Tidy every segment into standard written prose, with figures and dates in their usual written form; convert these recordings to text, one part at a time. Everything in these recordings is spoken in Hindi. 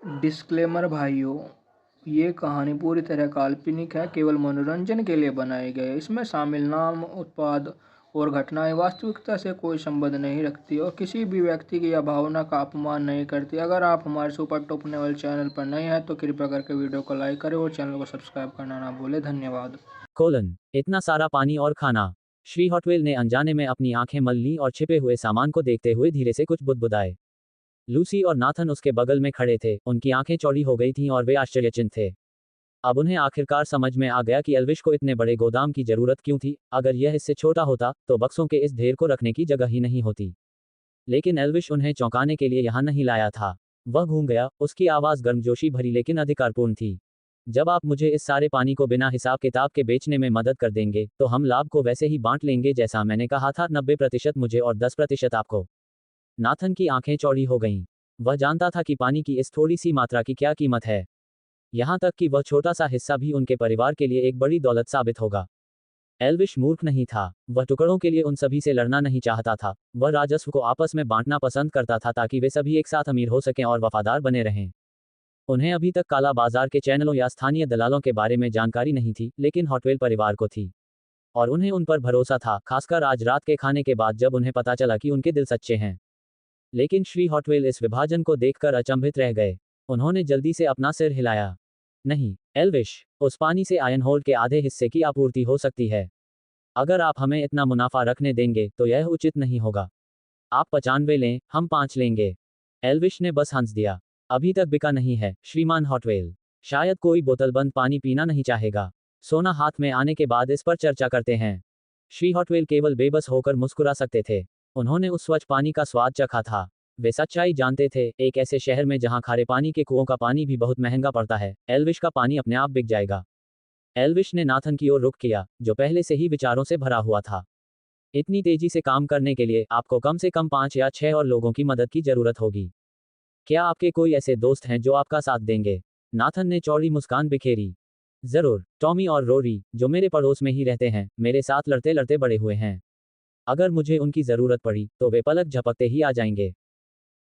डिस्क्लेमर भाइयों, ये कहानी पूरी तरह काल्पनिक है, केवल मनोरंजन के लिए बनाई गई है। इसमें शामिल नाम, उत्पाद और घटनाएं वास्तविकता से कोई संबंध नहीं रखती और किसी भी व्यक्ति की या भावना का अपमान नहीं करती। अगर आप हमारे सुपर टॉप लेवल चैनल पर नए हैं तो कृपया करके वीडियो को लाइक करें और चैनल को सब्सक्राइब करना ना भूलें। धन्यवाद। इतना सारा पानी और खाना। श्री हॉटवेल ने अनजाने में अपनी आंखें मल लीं और छिपे हुए सामान को देखते हुए धीरे से कुछ बुदबुदाए। लूसी और नाथन उसके बगल में खड़े थे, उनकी आंखें चौड़ी हो गई थीं और वे आश्चर्यचकित थे। अब उन्हें आखिरकार समझ में आ गया कि एल्विश को इतने बड़े गोदाम की जरूरत क्यों थी। अगर यह इससे छोटा होता तो बक्सों के इस ढेर को रखने की जगह ही नहीं होती। लेकिन एल्विश उन्हें चौंकाने के लिए यहाँ नहीं लाया था। वह घूम गया, उसकी आवाज़ गर्मजोशी भरी लेकिन अधिकारपूर्ण थी। जब आप मुझे इस सारे पानी को बिना हिसाब किताब के बेचने में मदद कर देंगे तो हम लाभ को वैसे ही बांट लेंगे जैसा मैंने कहा था, 90% मुझे और 10% आपको। नाथन की आंखें चौड़ी हो गईं। वह जानता था कि पानी की इस थोड़ी सी मात्रा की क्या कीमत है। यहाँ तक कि वह छोटा सा हिस्सा भी उनके परिवार के लिए एक बड़ी दौलत साबित होगा। एल्विश मूर्ख नहीं था। वह टुकड़ों के लिए उन सभी से लड़ना नहीं चाहता था। वह राजस्व को आपस में बांटना पसंद करता था ताकि वे सभी एक साथ अमीर हो सकें और वफादार बने रहें। उन्हें अभी तक काला बाजार के चैनलों या स्थानीय दलालों के बारे में जानकारी नहीं थी, लेकिन हॉटवेल परिवार को थी। और उन्हें उन पर भरोसा था, खासकर आज रात के खाने के बाद जब उन्हें पता चला कि उनके दिल सच्चे हैं। लेकिन श्री हॉटवेल इस विभाजन को देखकर अचंभित रह गए। उन्होंने जल्दी से अपना सिर हिलाया। नहीं, एल्विश, उस पानी से आयन होल के आधे हिस्से की आपूर्ति हो सकती है। अगर आप हमें इतना मुनाफा रखने देंगे तो यह उचित नहीं होगा। आप 95 लें, हम 5 लेंगे। एल्विश ने बस हंस दिया। अभी तक बिका नहीं है, श्रीमान हॉटवेल। शायद कोई बोतलबंद पानी पीना नहीं चाहेगा। सोना हाथ में आने के बाद इस पर चर्चा करते हैं। श्री हॉटवेल केवल बेबस होकर मुस्कुरा सकते थे। उन्होंने उस स्वच्छ पानी का स्वाद चखा था। वे सच्चाई जानते थे, एक ऐसे शहर में जहां खारे पानी के कुओं का पानी भी बहुत महंगा पड़ता है, एल्विश का पानी अपने आप बिक जाएगा। एल्विश ने नाथन की ओर रुख किया, जो पहले से ही विचारों से भरा हुआ था। इतनी तेजी से काम करने के लिए आपको कम से कम 5 या 6 और लोगों की मदद की जरूरत होगी। क्या आपके कोई ऐसे दोस्त हैं जो आपका साथ देंगे? नाथन ने चौड़ी मुस्कान बिखेरी। जरूर, टॉमी और रोरी, जो मेरे पड़ोस में ही रहते हैं, मेरे साथ लड़ते लड़ते बड़े हुए हैं। अगर मुझे उनकी जरूरत पड़ी तो वे पलक झपकते ही आ जाएंगे।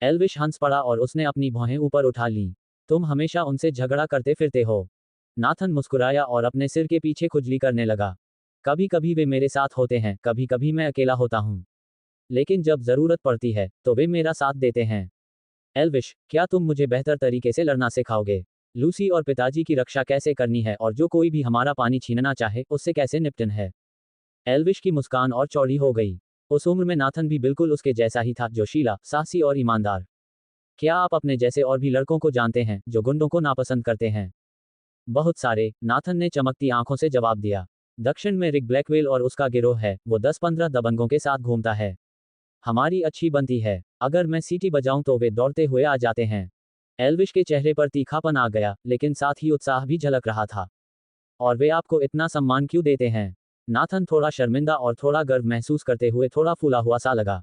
एल्विश हंस पड़ा और उसने अपनी भौहें ऊपर उठा लीं। तुम हमेशा उनसे झगड़ा करते फिरते हो। नाथन मुस्कुराया और अपने सिर के पीछे खुजली करने लगा। कभी कभी वे मेरे साथ होते हैं, कभी कभी मैं अकेला होता हूँ। लेकिन जब जरूरत पड़ती है तो वे मेरा साथ देते हैं। एल्विश, क्या तुम मुझे बेहतर तरीके से लड़ना सिखाओगे? लूसी और पिताजी की रक्षा कैसे करनी है और जो कोई भी हमारा पानी छीनना चाहे उससे कैसे निपटना है? एल्विश की मुस्कान और चौड़ी हो गई। उस उम्र में नाथन भी बिल्कुल उसके जैसा ही था, जोशीला, साहसी और ईमानदार। क्या आप अपने जैसे और भी लड़कों को जानते हैं जो गुंडों को नापसंद करते हैं? बहुत सारे, नाथन ने चमकती आंखों से जवाब दिया। दक्षिण में रिक ब्लैकवेल और उसका गिरोह है, वो 10-15 दबंगों के साथ घूमता है। हमारी अच्छी बनती है। अगर मैं सीटी बजाऊं तो वे दौड़ते हुए आ जाते हैं। एल्विश के चेहरे पर तीखापन आ गया, लेकिन साथ ही उत्साह भी झलक रहा था। और वे आपको इतना सम्मान क्यों देते हैं? नाथन थोड़ा शर्मिंदा और थोड़ा गर्व महसूस करते हुए थोड़ा फूला हुआ सा लगा।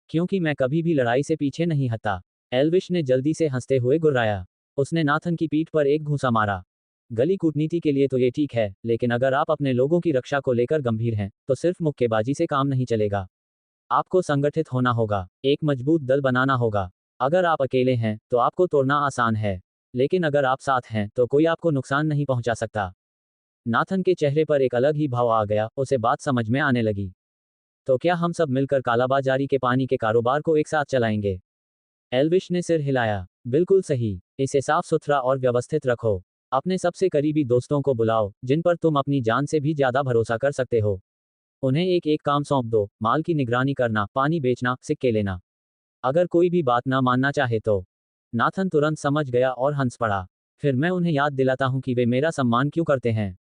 क्योंकि मैं कभी भी लड़ाई से पीछे नहीं हटता। एल्विश ने जल्दी से हंसते हुए गुर्राया। उसने नाथन की पीठ पर एक घूंसा मारा। गली कूटनीति के लिए तो ये ठीक है, लेकिन अगर आप अपने लोगों की रक्षा को लेकर गंभीर हैं तो सिर्फ मुक्केबाजी से काम नहीं चलेगा। आपको संगठित होना होगा, एक मजबूत दल बनाना होगा। अगर आप अकेले हैं तो आपको तोड़ना आसान है, लेकिन अगर आप साथ हैं तो कोई आपको नुकसान नहीं पहुंचा सकता। नाथन के चेहरे पर एक अलग ही भाव आ गया, उसे बात समझ में आने लगी। तो क्या हम सब मिलकर कालाबाजारी के पानी के कारोबार को एक साथ चलाएंगे? एल्विश ने सिर हिलाया। बिल्कुल सही, इसे साफ सुथरा और व्यवस्थित रखो। अपने सबसे करीबी दोस्तों को बुलाओ, जिन पर तुम अपनी जान से भी ज्यादा भरोसा कर सकते हो। उन्हें एक एक काम सौंप दो, माल की निगरानी करना, पानी बेचना, सिक्के लेना। अगर कोई भी बात ना मानना चाहे तो। नाथन तुरंत समझ गया और हंस पड़ा। फिर मैं उन्हें याद दिलाता हूं कि वे मेरा सम्मान क्यों करते हैं।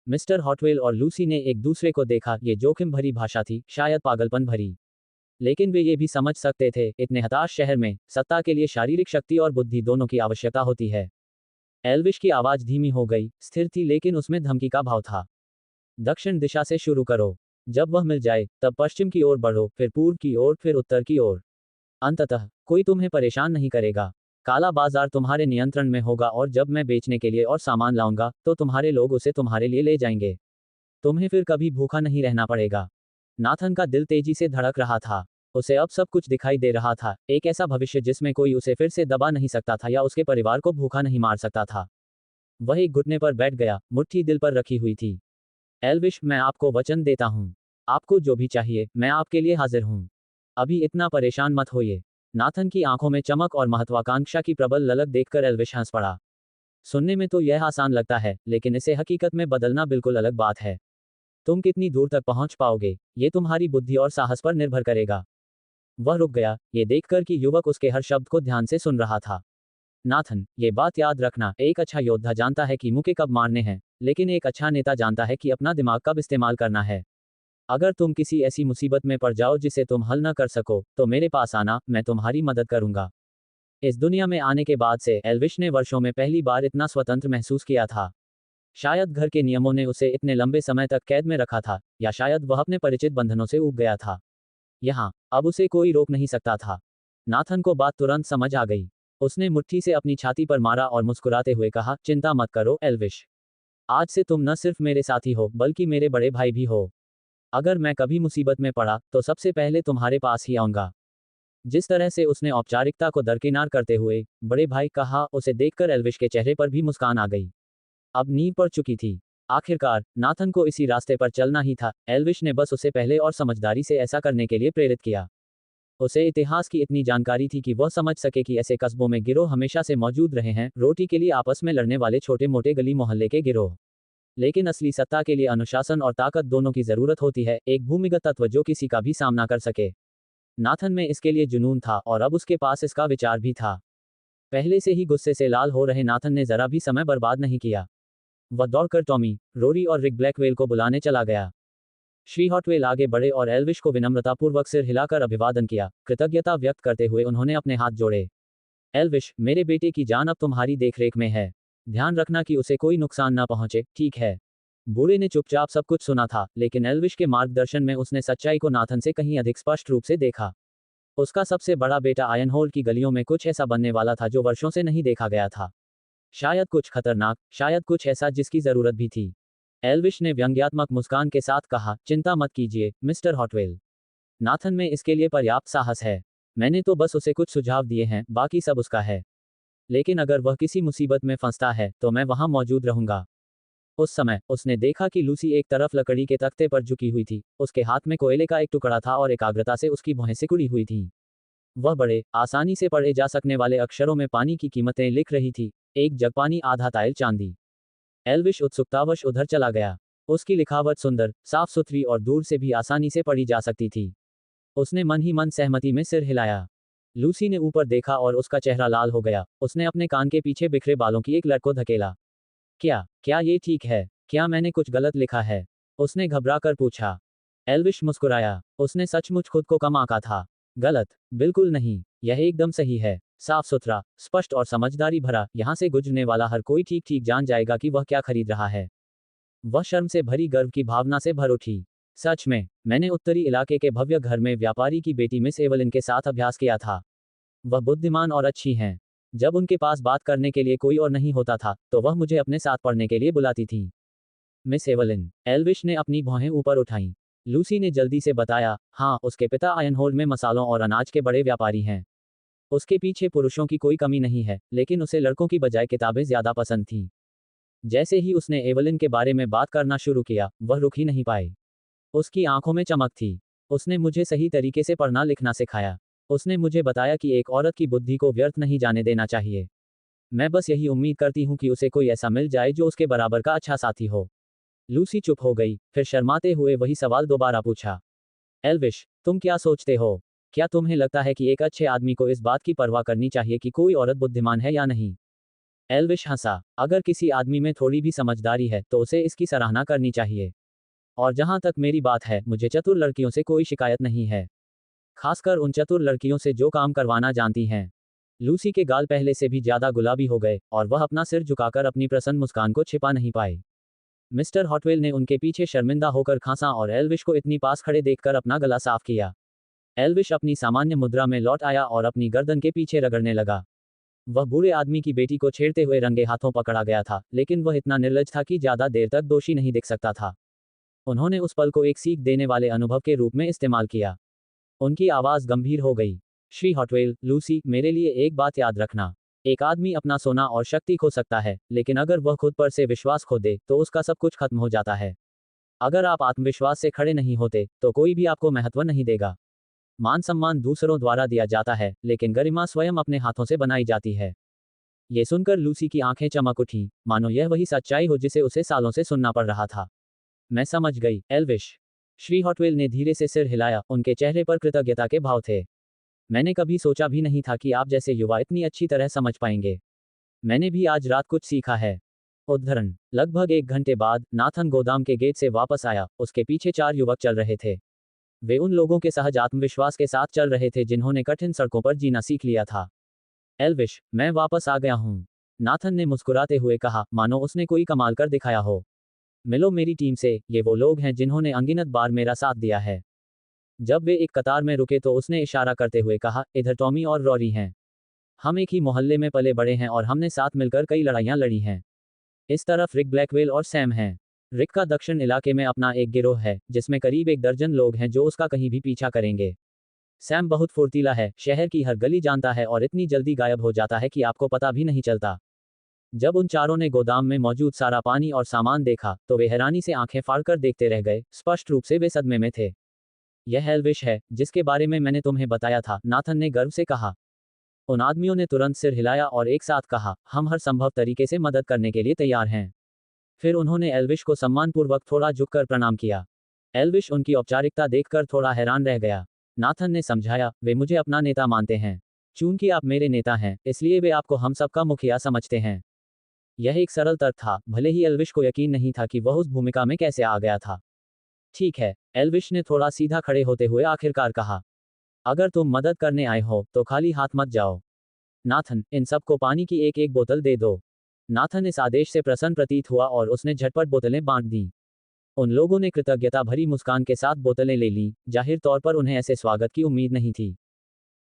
मिस्टर हॉटवेल और लूसी ने एक दूसरे को देखा। ये जोखिम भरी भाषा थी, शायद पागलपन भरी। लेकिन वे ये भी समझ सकते थे, इतने हताश शहर में सत्ता के लिए शारीरिक शक्ति और बुद्धि दोनों की आवश्यकता होती है। एल्विश की आवाज धीमी हो गई, स्थिर थी लेकिन उसमें धमकी का भाव था। दक्षिण दिशा से शुरू करो। जब वह मिल जाए तब पश्चिम की ओर बढ़ो, फिर पूर्व की ओर, फिर उत्तर की ओर। अंततः कोई तुम्हें परेशान नहीं करेगा। काला बाजार तुम्हारे नियंत्रण में होगा और जब मैं बेचने के लिए और सामान लाऊंगा तो तुम्हारे लोग उसे तुम्हारे लिए ले जाएंगे। तुम्हें फिर कभी भूखा नहीं रहना पड़ेगा। नाथन का दिल तेजी से धड़क रहा था। उसे अब सब कुछ दिखाई दे रहा था, एक ऐसा भविष्य जिसमें कोई उसे फिर से दबा नहीं सकता था या उसके परिवार को भूखा नहीं मार सकता था। वह एक घुटने पर बैठ गया, मुट्ठी दिल पर रखी हुई थी। एल्विश, मैं आपको वचन देता हूँ। आपको जो भी चाहिए, मैं आपके लिए हाजिर हूँ। अभी इतना परेशान मत होइए। नाथन की आंखों में चमक और महत्वाकांक्षा की प्रबल ललक देखकर एल्विश हंस पड़ा। सुनने में तो यह आसान लगता है, लेकिन इसे हकीकत में बदलना बिल्कुल अलग बात है। तुम कितनी दूर तक पहुंच पाओगे, ये तुम्हारी बुद्धि और साहस पर निर्भर करेगा। वह रुक गया, ये देखकर कि युवक उसके हर शब्द को ध्यान से सुन रहा था। नाथन, ये बात याद रखना, एक अच्छा योद्धा जानता है कि मुक्के कब मारने हैं, लेकिन एक अच्छा नेता जानता है कि अपना दिमाग कब इस्तेमाल करना है। अगर तुम किसी ऐसी मुसीबत में पड़ जाओ जिसे तुम हल न कर सको, तो मेरे पास आना, मैं तुम्हारी मदद करूंगा। इस दुनिया में आने के बाद से एल्विश ने वर्षों में पहली बार इतना स्वतंत्र महसूस किया था। शायद घर के नियमों ने उसे इतने लंबे समय तक कैद में रखा था, या शायद वह अपने परिचित बंधनों से ऊब गया था। यहाँ अब उसे कोई रोक नहीं सकता था। नाथन को बात तुरंत समझ आ गई। उसने मुट्ठी से अपनी छाती पर मारा और मुस्कुराते हुए कहा, चिंता मत करो एल्विश। आज से तुम न सिर्फ मेरे साथी हो, बल्कि मेरे बड़े भाई भी हो। अगर मैं कभी मुसीबत में पड़ा, तो सबसे पहले तुम्हारे पास ही आऊंगा। जिस तरह से उसने औपचारिकता को दरकिनार करते हुए बड़े भाई कहा, उसे देखकर एल्विश के चेहरे पर भी मुस्कान आ गई। अब नींव पड़ चुकी थी। आखिरकार नाथन को इसी रास्ते पर चलना ही था। एल्विश ने बस उसे पहले और समझदारी से ऐसा करने के लिए प्रेरित किया। उसे इतिहास की इतनी जानकारी थी कि वह समझ सके कि ऐसे कस्बों में गिरोह हमेशा से मौजूद रहे हैं, रोटी के लिए आपस में लड़ने वाले छोटे मोटे गली मोहल्ले के गिरोह। लेकिन असली सत्ता के लिए अनुशासन और ताकत दोनों की जरूरत होती है, एक भूमिगत तत्व जो किसी का भी सामना कर सके। नाथन में इसके लिए जुनून था, और अब उसके पास इसका विचार भी था। पहले से ही गुस्से से लाल हो रहे नाथन ने जरा भी समय बर्बाद नहीं किया। वह दौड़कर टॉमी, रोरी और रिक ब्लैकवेल को बुलाने चला गया। श्री हॉटवेल आगे बढ़े और एल्विश को विनम्रतापूर्वक सिर हिलाकर अभिवादन किया। कृतज्ञता व्यक्त करते हुए उन्होंने अपने हाथ जोड़े। एल्विश, मेरे बेटे की जान अब तुम्हारी देखरेख में है। ध्यान रखना कि उसे कोई नुकसान न पहुंचे, ठीक है? बूढ़े ने चुपचाप सब कुछ सुना था, लेकिन एल्विश के मार्गदर्शन में उसने सच्चाई को नाथन से कहीं अधिक स्पष्ट रूप से देखा। उसका सबसे बड़ा बेटा आयनहोल की गलियों में कुछ ऐसा बनने वाला था जो वर्षों से नहीं देखा गया था। शायद कुछ खतरनाक, शायद कुछ ऐसा जिसकी जरूरत भी थी। एल्विश ने व्यंग्यात्मक मुस्कान के साथ कहा, चिंता मत कीजिए मिस्टर हॉटवेल। नाथन में इसके लिए पर्याप्त साहस है। मैंने तो बस उसे कुछ सुझाव दिए हैं, बाकी सब उसका है। लेकिन अगर वह किसी मुसीबत में फंसता है, तो मैं वहां मौजूद रहूंगा। उस समय उसने देखा कि लूसी एक तरफ लकड़ी के तख्ते पर झुकी हुई थी, उसके हाथ में कोयले का एक टुकड़ा था और एकाग्रता से उसकी भौहें सिकुड़ी हुई थीं। वह बड़े, आसानी से पढ़े जा सकने वाले अक्षरों में पानी की कीमतें लिख रही थी, एक जग पानी आधा ताइल चांदी। एल्विश उत्सुकतावश उधर चला गया। उसकी लिखावट सुंदर, साफ सुथरी और दूर से भी आसानी से पढ़ी जा सकती थी। उसने मन ही मन सहमति में सिर हिलाया। लूसी ने ऊपर देखा और उसका चेहरा लाल हो गया। उसने अपने कान के पीछे बिखरे बालों की एक लट को धकेला। क्या क्या ये ठीक है? क्या मैंने कुछ गलत लिखा है? उसने घबराकर पूछा। एल्विश मुस्कुराया। उसने सचमुच खुद को कम आंका था। गलत? बिल्कुल नहीं, यह एकदम सही है। साफ सुथरा, स्पष्ट और समझदारी भरा। यहां से गुजरने वाला हर कोई ठीक ठीक जान जाएगा कि वह क्या खरीद रहा है। वह शर्म से भरी गर्व की भावना से भर उठी। सच में, मैंने उत्तरी इलाके के भव्य घर में व्यापारी की बेटी मिस एवलिन के साथ अभ्यास किया था। वह बुद्धिमान और अच्छी हैं। जब उनके पास बात करने के लिए कोई और नहीं होता था, तो वह मुझे अपने साथ पढ़ने के लिए बुलाती थी। Miss Evelyn. एल्विश ने अपनी भौहें ऊपर उठाईं। लूसी ने जल्दी से बताया, हाँ, उसके पिता आयनहोल में मसालों और अनाज के बड़े व्यापारी हैं। उसके पीछे पुरुषों की कोई कमी नहीं है, लेकिन उसे लड़कों की बजाय किताबें ज्यादा पसंद थीं। जैसे ही उसने एवलिन के बारे में बात करना शुरू किया, वह रुक ही नहीं पाई। उसकी आंखों में चमक थी। उसने मुझे सही तरीके से पढ़ना लिखना सिखाया। उसने मुझे बताया कि एक औरत की बुद्धि को व्यर्थ नहीं जाने देना चाहिए। मैं बस यही उम्मीद करती हूँ कि उसे कोई ऐसा मिल जाए जो उसके बराबर का अच्छा साथी हो। लूसी चुप हो गई, फिर शर्माते हुए वही सवाल दोबारा पूछा। एल्विश, तुम क्या सोचते हो? क्या तुम्हें लगता है कि एक अच्छे आदमी को इस बात की परवाह करनी चाहिए कि कोई औरत बुद्धिमान है या नहीं? एल्विश हंसा। अगर किसी आदमी में थोड़ी भी समझदारी है, तो उसे इसकी सराहना करनी चाहिए। और जहां तक मेरी बात है, मुझे चतुर लड़कियों से कोई शिकायत नहीं है। खासकर उन चतुर लड़कियों से जो काम करवाना जानती हैं। लूसी के गाल पहले से भी ज्यादा गुलाबी हो गए, और वह अपना सिर झुकाकर अपनी प्रसन्न मुस्कान को छिपा नहीं पाई। मिस्टर हॉटवेल ने उनके पीछे शर्मिंदा होकर खांसा और एल्विश को इतनी पास खड़े देखकर अपना गला साफ किया। एल्विश अपनी सामान्य मुद्रा में लौट आया और अपनी गर्दन के पीछे रगड़ने लगा। वह बूढ़े आदमी की बेटी को छेड़ते हुए रंगे हाथों पकड़ा गया था, लेकिन वह इतना निर्लज था कि ज्यादा देर तक दोषी नहीं दिख सकता था। उन्होंने उस पल को एक सीख देने वाले अनुभव के रूप में इस्तेमाल किया। उनकी आवाज गंभीर हो गई। श्री हॉटवेल, लूसी, मेरे लिए एक बात याद रखना। एक आदमी अपना सोना और शक्ति खो सकता है, लेकिन अगर वह खुद पर से विश्वास खो दे तो उसका सब कुछ खत्म हो जाता है। अगर आप आत्मविश्वास से खड़े नहीं होते तो कोई भी आपको महत्व नहीं देगा। मान सम्मान दूसरों द्वारा दिया जाता है, लेकिन गरिमा स्वयं अपने हाथों से बनाई जाती है। ये सुनकर लूसी की आंखें चमक उठीं, मानो यह वही सच्चाई हो जिसे उसे सालों से सुनना पड़ रहा था। मैं समझ गई, एल्विश। श्री हॉटवेल ने धीरे से सिर हिलाया, उनके चेहरे पर कृतज्ञता के भाव थे। मैंने कभी सोचा भी नहीं था कि आप जैसे युवा इतनी अच्छी तरह समझ पाएंगे। मैंने भी आज रात कुछ सीखा है। उद्धरण। लगभग 1 घंटे बाद नाथन गोदाम के गेट से वापस आया, उसके पीछे 4 युवक चल रहे थे। वे उन लोगों के सहज आत्मविश्वास के साथ चल रहे थे जिन्होंने कठिन सड़कों पर जीना सीख लिया था। एल्विश, मैं वापस आ गया हूँ। नाथन ने मुस्कुराते हुए कहा, मानो उसने कोई कमाल कर दिखाया हो। मिलो मेरी टीम से, ये वो लोग हैं जिन्होंने अनगिनत बार मेरा साथ दिया है। जब वे एक कतार में रुके तो उसने इशारा करते हुए कहा, इधर टॉमी और रॉरी हैं। हम एक ही मोहल्ले में पले बड़े हैं और हमने साथ मिलकर कई लड़ाइयाँ लड़ी हैं। इस तरफ रिक ब्लैकवेल और सैम हैं। रिक का दक्षिण इलाके में अपना एक गिरोह है, जिसमें करीब 1 दर्जन लोग हैं जो उसका कहीं भी पीछा करेंगे। सैम बहुत फुर्तीला है, शहर की हर गली जानता है और इतनी जल्दी गायब हो जाता है कि आपको पता भी नहीं चलता। जब उन चारों ने गोदाम में मौजूद सारा पानी और सामान देखा तो वे हैरानी से आंखें फाड़कर देखते रह गए, स्पष्ट रूप से वे सदमे में थे। यह एल्विश है, जिसके बारे में मैंने तुम्हें बताया था, नाथन ने गर्व से कहा। उन आदमियों ने तुरंत सिर हिलाया और एक साथ कहा, हम हर संभव तरीके से मदद करने के लिए तैयार हैं। फिर उन्होंने एल्विश को सम्मानपूर्वक थोड़ा झुककर प्रणाम किया। एल्विश उनकी औपचारिकता देखकर थोड़ा हैरान रह गया। नाथन ने समझाया, वे मुझे अपना नेता मानते हैं। चूंकि आप मेरे नेता हैं, इसलिए वे आपको हम सबका मुखिया समझते हैं। यह एक सरल तर्क था, भले ही एल्विश को यकीन नहीं था कि वह उस भूमिका में कैसे आ गया था। ठीक है, एल्विश ने थोड़ा सीधा खड़े होते हुए आखिरकार कहा। अगर तुम मदद करने आए हो तो खाली हाथ मत जाओ। नाथन, इन सबको पानी की एक एक बोतल दे दो। नाथन इस आदेश से प्रसन्न प्रतीत हुआ और उसने झटपट बोतलें बांट दी। उन लोगों ने कृतज्ञता भरी मुस्कान के साथ बोतलें ले लीं, जाहिर तौर पर उन्हें ऐसे स्वागत की उम्मीद नहीं थी।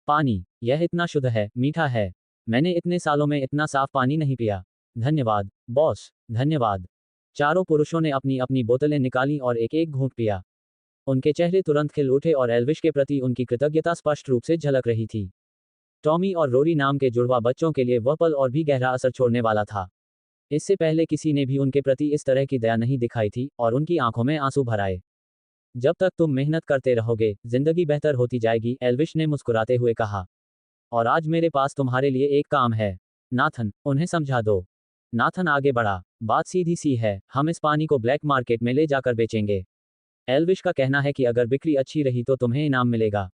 पानी, यह इतना शुद्ध है, मीठा है। मैंने इतने सालों में इतना साफ पानी नहीं पिया। धन्यवाद, बॉस, धन्यवाद। चारों पुरुषों ने अपनी अपनी बोतलें निकालीं और एक एक घूंट पिया। उनके चेहरे तुरंत खिल उठे और एल्विश के प्रति उनकी कृतज्ञता स्पष्ट रूप से झलक रही थी। टॉमी और रोरी नाम के जुड़वा बच्चों के लिए वह पल और भी गहरा असर छोड़ने वाला था। इससे पहले किसी ने भी उनके प्रति इस तरह की दया नहीं दिखाई थी और उनकी आंखों में आंसू भर आए। जब तक तुम मेहनत करते रहोगे, जिंदगी बेहतर होती जाएगी, एल्विश ने मुस्कुराते हुए कहा। और आज मेरे पास तुम्हारे लिए एक काम है। नाथन, उन्हें समझा दो। नाथन आगे बढ़ा। बात सीधी सी है, हम इस पानी को ब्लैक मार्केट में ले जाकर बेचेंगे। एल्विश का कहना है कि अगर बिक्री अच्छी रही तो तुम्हें इनाम मिलेगा।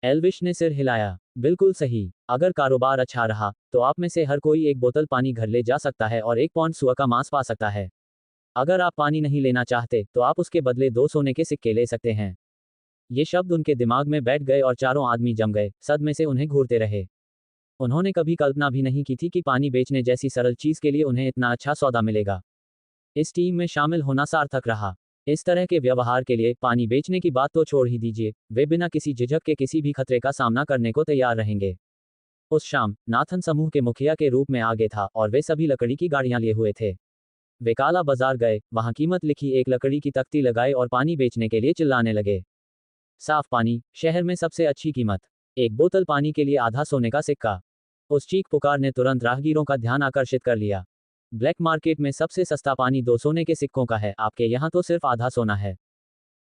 एल्विश ने सिर हिलाया। बिल्कुल सही, अगर कारोबार अच्छा रहा तो आप में से हर कोई एक बोतल पानी घर ले जा सकता है और 1 पौंड सुअर का मांस पा सकता है। अगर आप पानी नहीं लेना चाहते तो आप उसके बदले 2 सोने के सिक्के ले सकते हैं। ये शब्द उनके दिमाग में बैठ गए और चारों आदमी जम गए, सदमे से उन्हें घूरते रहे। उन्होंने कभी कल्पना भी नहीं की थी कि पानी बेचने जैसी सरल चीज के लिए उन्हें इतना अच्छा सौदा मिलेगा। इस टीम में शामिल होना सार्थक रहा। इस तरह के व्यवहार के लिए पानी बेचने की बात तो छोड़ ही दीजिए, वे बिना किसी झिझक के किसी भी खतरे का सामना करने को तैयार रहेंगे। उस शाम नाथन समूह के मुखिया के रूप में आगे था और वे सभी लकड़ी की गाड़ियां लिए हुए थे। वे काला बाजार गए, वहां कीमत लिखी एक लकड़ी की तख्ती लगाए और पानी बेचने के लिए चिल्लाने लगे। साफ पानी, शहर में सबसे अच्छी कीमत, 1 बोतल पानी के लिए आधा सोने का सिक्का। उस चीख पुकार ने तुरंत राहगीरों का ध्यान आकर्षित कर लिया। ब्लैक मार्केट में सबसे सस्ता पानी 2 सोने के सिक्कों का है, आपके यहाँ तो सिर्फ आधा सोना है।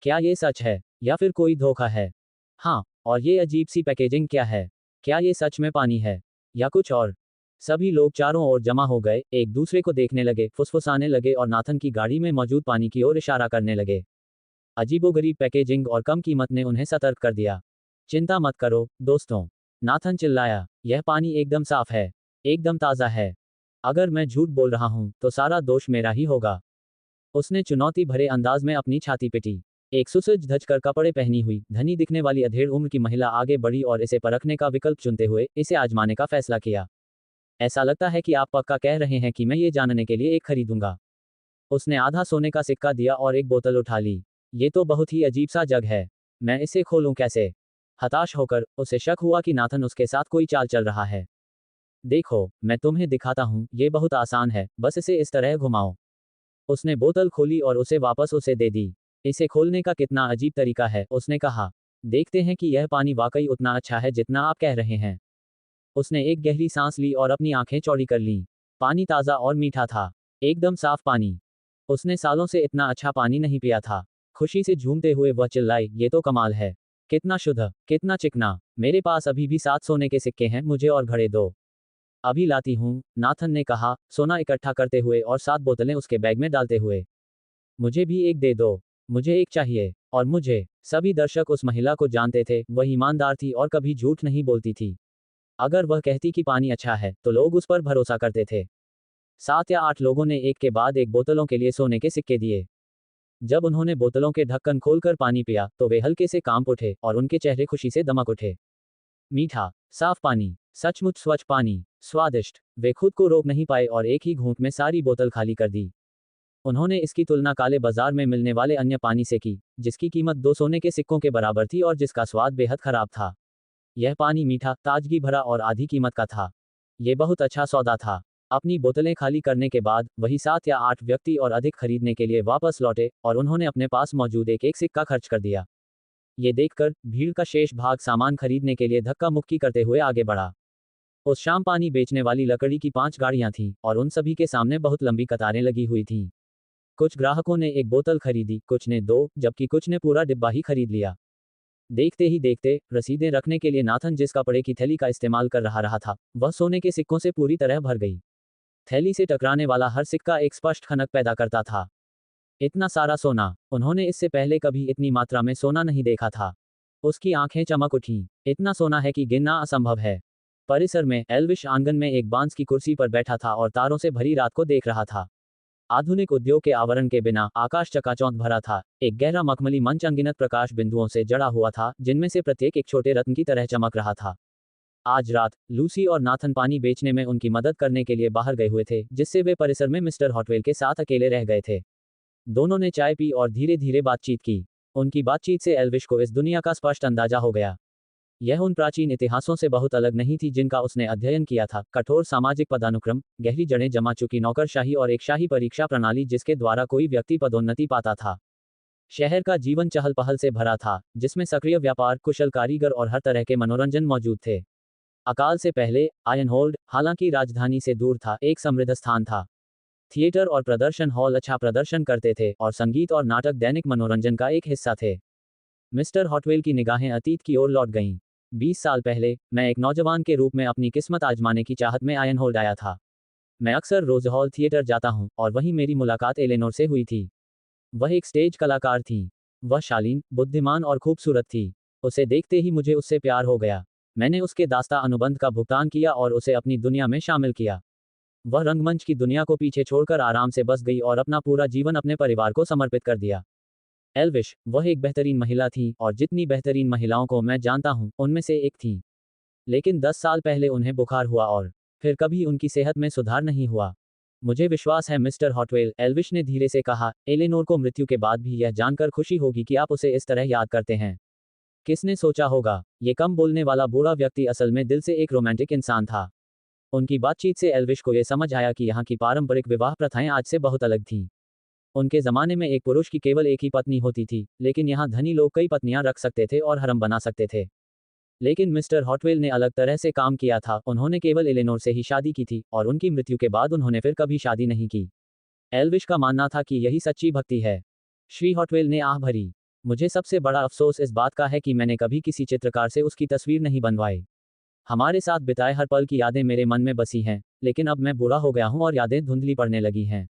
क्या ये सच है या फिर कोई धोखा है? हाँ, और ये अजीब सी पैकेजिंग क्या है? क्या ये सच में पानी है या कुछ और? सभी लोग चारों ओर जमा हो गए, एक दूसरे को देखने लगे, फुसफुसाने लगे और नाथन की गाड़ी में मौजूद पानी की ओर इशारा करने लगे। अजीबोगरीब पैकेजिंग और कम कीमत ने उन्हें सतर्क कर दिया। चिंता मत करो दोस्तों, नाथन चिल्लाया, यह पानी एकदम साफ है, एकदम ताज़ा है। अगर मैं झूठ बोल रहा हूं तो सारा दोष मेरा ही होगा। उसने चुनौती भरे अंदाज में अपनी छाती पिटी। एक सुसज्ज धज कर कपड़े पहनी हुई, धनी दिखने वाली अधेड़ उम्र की महिला आगे बढ़ी और इसे परखने का विकल्प चुनते हुए इसे आजमाने का फैसला किया। ऐसा लगता है कि आप पक्का कह रहे हैं कि मैं ये जानने के लिए एक खरीदूंगा। उसने आधा सोने का सिक्का दिया और एक बोतल उठा ली। ये तो बहुत ही अजीब सा जग है, मैं इसे खोलूं कैसे? हताश होकर उसे शक हुआ कि नाथन उसके साथ कोई चाल चल रहा है। देखो, मैं तुम्हें दिखाता हूं, ये बहुत आसान है, बस इसे इस तरह घुमाओ। उसने बोतल खोली और उसे वापस उसे दे दी। इसे खोलने का कितना अजीब तरीका है, उसने कहा। देखते हैं कि यह पानी वाकई उतना अच्छा है जितना आप कह रहे हैं। उसने एक गहरी सांस ली और अपनी आंखें चौड़ी कर लीं। पानी ताज़ा और मीठा था। एकदम साफ पानी। उसने सालों से इतना अच्छा पानी नहीं पिया था। खुशी से झूमते हुए वह चिल्लाई, ये तो कमाल है। कितना शुद्ध, कितना चिकना। मेरे पास अभी भी 7 सोने के सिक्के हैं, मुझे और घड़े दो। अभी लाती हूँ, नाथन ने कहा, सोना इकट्ठा करते हुए और 7 बोतलें उसके बैग में डालते हुए। मुझे भी एक दे दो। मुझे एक चाहिए। और मुझे। सभी दर्शक उस महिला को जानते थे, वह ईमानदार थी और कभी झूठ नहीं बोलती थी। अगर वह कहती कि पानी अच्छा है, तो लोग उस पर भरोसा करते थे। 7 या 8 लोगों ने एक के बाद एक बोतलों के लिए सोने के सिक्के दिए। जब उन्होंने बोतलों के ढक्कन खोलकर पानी पिया, तो वे हल्के से कांप उठे और उनके चेहरे खुशी से दमक उठे। मीठा, साफ पानी, सचमुच स्वच्छ पानी, स्वादिष्ट। वे खुद को रोक नहीं पाए और एक ही घूंट में सारी बोतल खाली कर दी। उन्होंने इसकी तुलना काले बाजार में मिलने वाले अन्य पानी से की, जिसकी कीमत 2 सोने के सिक्कों के बराबर थी और जिसका स्वाद बेहद खराब था। यह पानी मीठा, ताजगी भरा और आधी कीमत का था। ये बहुत अच्छा सौदा था। अपनी बोतलें खाली करने के बाद वही 7 या 8 व्यक्ति और अधिक खरीदने के लिए वापस लौटे और उन्होंने अपने पास मौजूद एक एक सिक्का खर्च कर दिया। ये देखकर भीड़ का शेष भाग सामान खरीदने के लिए धक्का मुक्की करते हुए आगे बढ़ा। उस शाम पानी बेचने वाली लकड़ी की 5 गाड़ियां थीं और उन सभी के सामने बहुत लंबी कतारें लगी हुई थीं। कुछ ग्राहकों ने एक बोतल खरीदी, कुछ ने 2, जबकि कुछ ने पूरा डिब्बा ही खरीद लिया। देखते ही देखते रसीदें रखने के लिए नाथन जिस कपड़े की थैली का इस्तेमाल कर रहा था, वह सोने के सिक्कों से पूरी तरह भर गई। थैली से टकराने वाला हर सिक्का एक स्पष्ट खनक पैदा करता था। इतना सारा सोना, उन्होंने इससे पहले कभी इतनी मात्रा में सोना नहीं देखा था। उसकी आंखें चमक उठीं। इतना सोना है कि गिनना असंभव है। परिसर में एल्विश आंगन में एक बांस की कुर्सी पर बैठा था और तारों से भरी रात को देख रहा था। आधुनिक उद्योग के आवरण के बिना आकाश चकाचौंध भरा था। एक गहरा मखमली मंच अनगिनत प्रकाश बिंदुओं से जड़ा हुआ था, जिनमें से प्रत्येक एक छोटे रत्न की तरह चमक रहा था। आज रात लूसी और नाथन पानी बेचने में उनकी मदद करने के लिए बाहर गए हुए थे, जिससे वे परिसर में मिस्टर हॉटवेल के साथ अकेले रह गए थे। दोनों ने चाय पी और धीरे धीरे बातचीत की। उनकी बातचीत से एल्विश को इस दुनिया का स्पष्ट अंदाजा हो गया। यह उन प्राचीन इतिहासों से बहुत अलग नहीं थी जिनका उसने अध्ययन किया था। कठोर सामाजिक पदानुक्रम, गहरी जड़ें जमा चुकी नौकरशाही और एक शाही परीक्षा प्रणाली जिसके द्वारा कोई व्यक्ति पदोन्नति पाता था। शहर का जीवन चहल पहल से भरा था, जिसमें सक्रिय व्यापार, कुशल कारीगर और हर तरह के मनोरंजन मौजूद थे। अकाल से पहले आयरनहोल्ड, हालांकि राजधानी से दूर था, एक समृद्ध स्थान था। थिएटर और प्रदर्शन हॉल अच्छा प्रदर्शन करते थे और संगीत और नाटक दैनिक मनोरंजन का एक हिस्सा थे। मिस्टर हॉटवेल की निगाहें अतीत की ओर लौट गईं। 20 साल पहले मैं एक नौजवान के रूप में अपनी किस्मत आजमाने की चाहत में आयरनहोल्ड आया था। मैं अक्सर रोज हॉल थिएटर जाता हूं और वहीं मेरी मुलाकात एलेनोर से हुई थी। वह एक स्टेज कलाकार थी। वह शालीन, बुद्धिमान और खूबसूरत थी। उसे देखते ही मुझे उससे प्यार हो गया। मैंने उसके दास्ता अनुबंध का भुगतान किया और उसे अपनी दुनिया में शामिल किया। वह रंगमंच की दुनिया को पीछे छोड़कर आराम से बस गई और अपना पूरा जीवन अपने परिवार को समर्पित कर दिया। एल्विश, वह एक बेहतरीन महिला थी और जितनी बेहतरीन महिलाओं को मैं जानता हूं, उनमें से एक थी। लेकिन 10 साल पहले उन्हें बुखार हुआ और फिर कभी उनकी सेहत में सुधार नहीं हुआ। मुझे विश्वास है मिस्टर हॉटवेल, एल्विश ने धीरे से कहा, एलेनोर को मृत्यु के बाद भी यह जानकर खुशी होगी कि आप उसे इस तरह याद करते हैं। किसने सोचा होगा, ये कम बोलने वाला बूढ़ा व्यक्ति असल में दिल से एक रोमांटिक इंसान था। उनकी बातचीत से एल्विश को यह समझ आया कि यहाँ की पारंपरिक विवाह प्रथाएं आज से बहुत अलग थीं। उनके जमाने में एक पुरुष की केवल एक ही पत्नी होती थी, लेकिन यहाँ धनी लोग कई पत्नियां रख सकते थे और हरम बना सकते थे। लेकिन मिस्टर हॉटवेल ने अलग तरह से काम किया था। उन्होंने केवल एलेनोर से ही शादी की थी और उनकी मृत्यु के बाद उन्होंने फिर कभी शादी नहीं की। एल्विश का मानना था कि यही सच्ची भक्ति है। श्री हॉटवेल ने आह भरी। मुझे सबसे बड़ा अफसोस इस बात का है कि मैंने कभी किसी चित्रकार से उसकी तस्वीर नहीं बनवाई। हमारे साथ बिताए हर पल की यादें मेरे मन में बसी हैं, लेकिन अब मैं बूढ़ा हो गया हूं और यादें धुंधली पड़ने लगी हैं।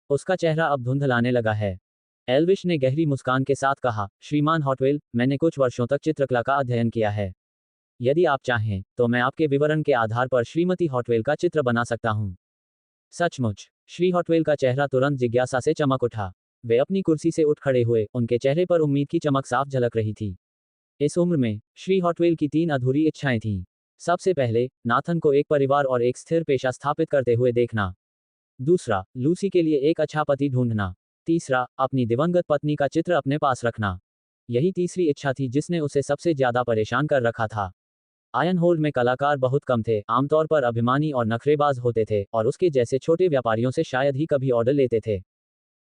उसका चेहरा अब धुंधलाने लगा है। एल्विश ने गहरी मुस्कान के साथ कहा, श्रीमान हॉटवेल, मैंने कुछ वर्षों तक चित्रकला का अध्ययन किया है। यदि आप चाहें, तो मैं आपके विवरण के आधार पर श्रीमती हॉटवेल का चित्र बना सकता हूं। सचमुच? श्री हॉटवेल का चेहरा तुरंत जिज्ञासा से चमक उठा। वे अपनी कुर्सी से उठ खड़े हुए, उनके चेहरे पर उम्मीद की चमक साफ झलक रही थी। इस उम्र में श्री हॉटवेल की 3 अधूरी इच्छाएं थीं। सबसे पहले, नाथन को एक परिवार और एक स्थिर पेशा स्थापित करते हुए देखना। दूसरा, लूसी के लिए एक अच्छा पति ढूंढना। तीसरा, अपनी दिवंगत पत्नी का चित्र अपने पास रखना। यही तीसरी इच्छा थी जिसने उसे सबसे ज्यादा परेशान कर रखा था। आयरनहोल्ड में कलाकार बहुत कम थे, आमतौर पर अभिमानी और नखरेबाज होते थे और उसके जैसे छोटे व्यापारियों से शायद ही कभी ऑर्डर लेते थे।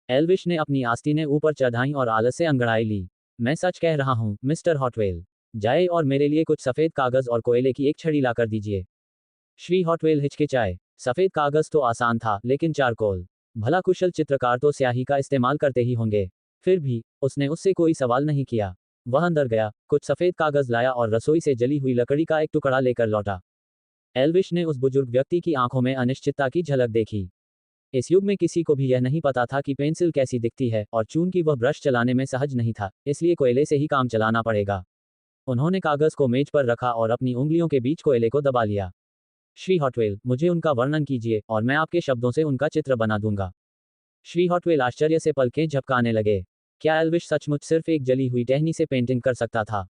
एल्विश ने अपनी आस्तीनें ऊपर चढ़ाईं और आलस से अंगड़ाई ली। मैं सच कह रहा हूँ, मिस्टर हॉटवेल। जाए और मेरे लिए कुछ सफ़ेद कागज़ और कोयले की एक छड़ी लाकर दीजिए। श्री हॉटवेल हिचकिचाए। सफ़ेद कागज़ तो आसान था, लेकिन चारकोल। भला कुशल चित्रकार तो स्याही का इस्तेमाल करते ही होंगे। फिर भी, उसने उससे कोई सवाल नहीं किया। वह अंदर गया, कुछ सफ़ेद कागज़ लाया और रसोई से जली हुई लकड़ी का एक टुकड़ा लेकर लौटा। एल्विश ने उस बुजुर्ग व्यक्ति की आंखों में अनिश्चितता की झलक देखी। इस युग में किसी को भी यह नहीं पता था कि पेंसिल कैसी दिखती है, और चूंकि वह ब्रश चलाने में सहज नहीं था, इसलिए कोयले से ही काम चलाना पड़ेगा। उन्होंने कागज़ को मेज पर रखा और अपनी उंगलियों के बीच कोयले को दबा लिया। श्री हॉटवेल, मुझे उनका वर्णन कीजिए और मैं आपके शब्दों से उनका चित्र बना दूंगा। श्री हॉटवेल आश्चर्य से पलकें झपकाने लगे। क्या एल्विश सचमुच सिर्फ एक जली हुई टहनी से पेंटिंग कर सकता था?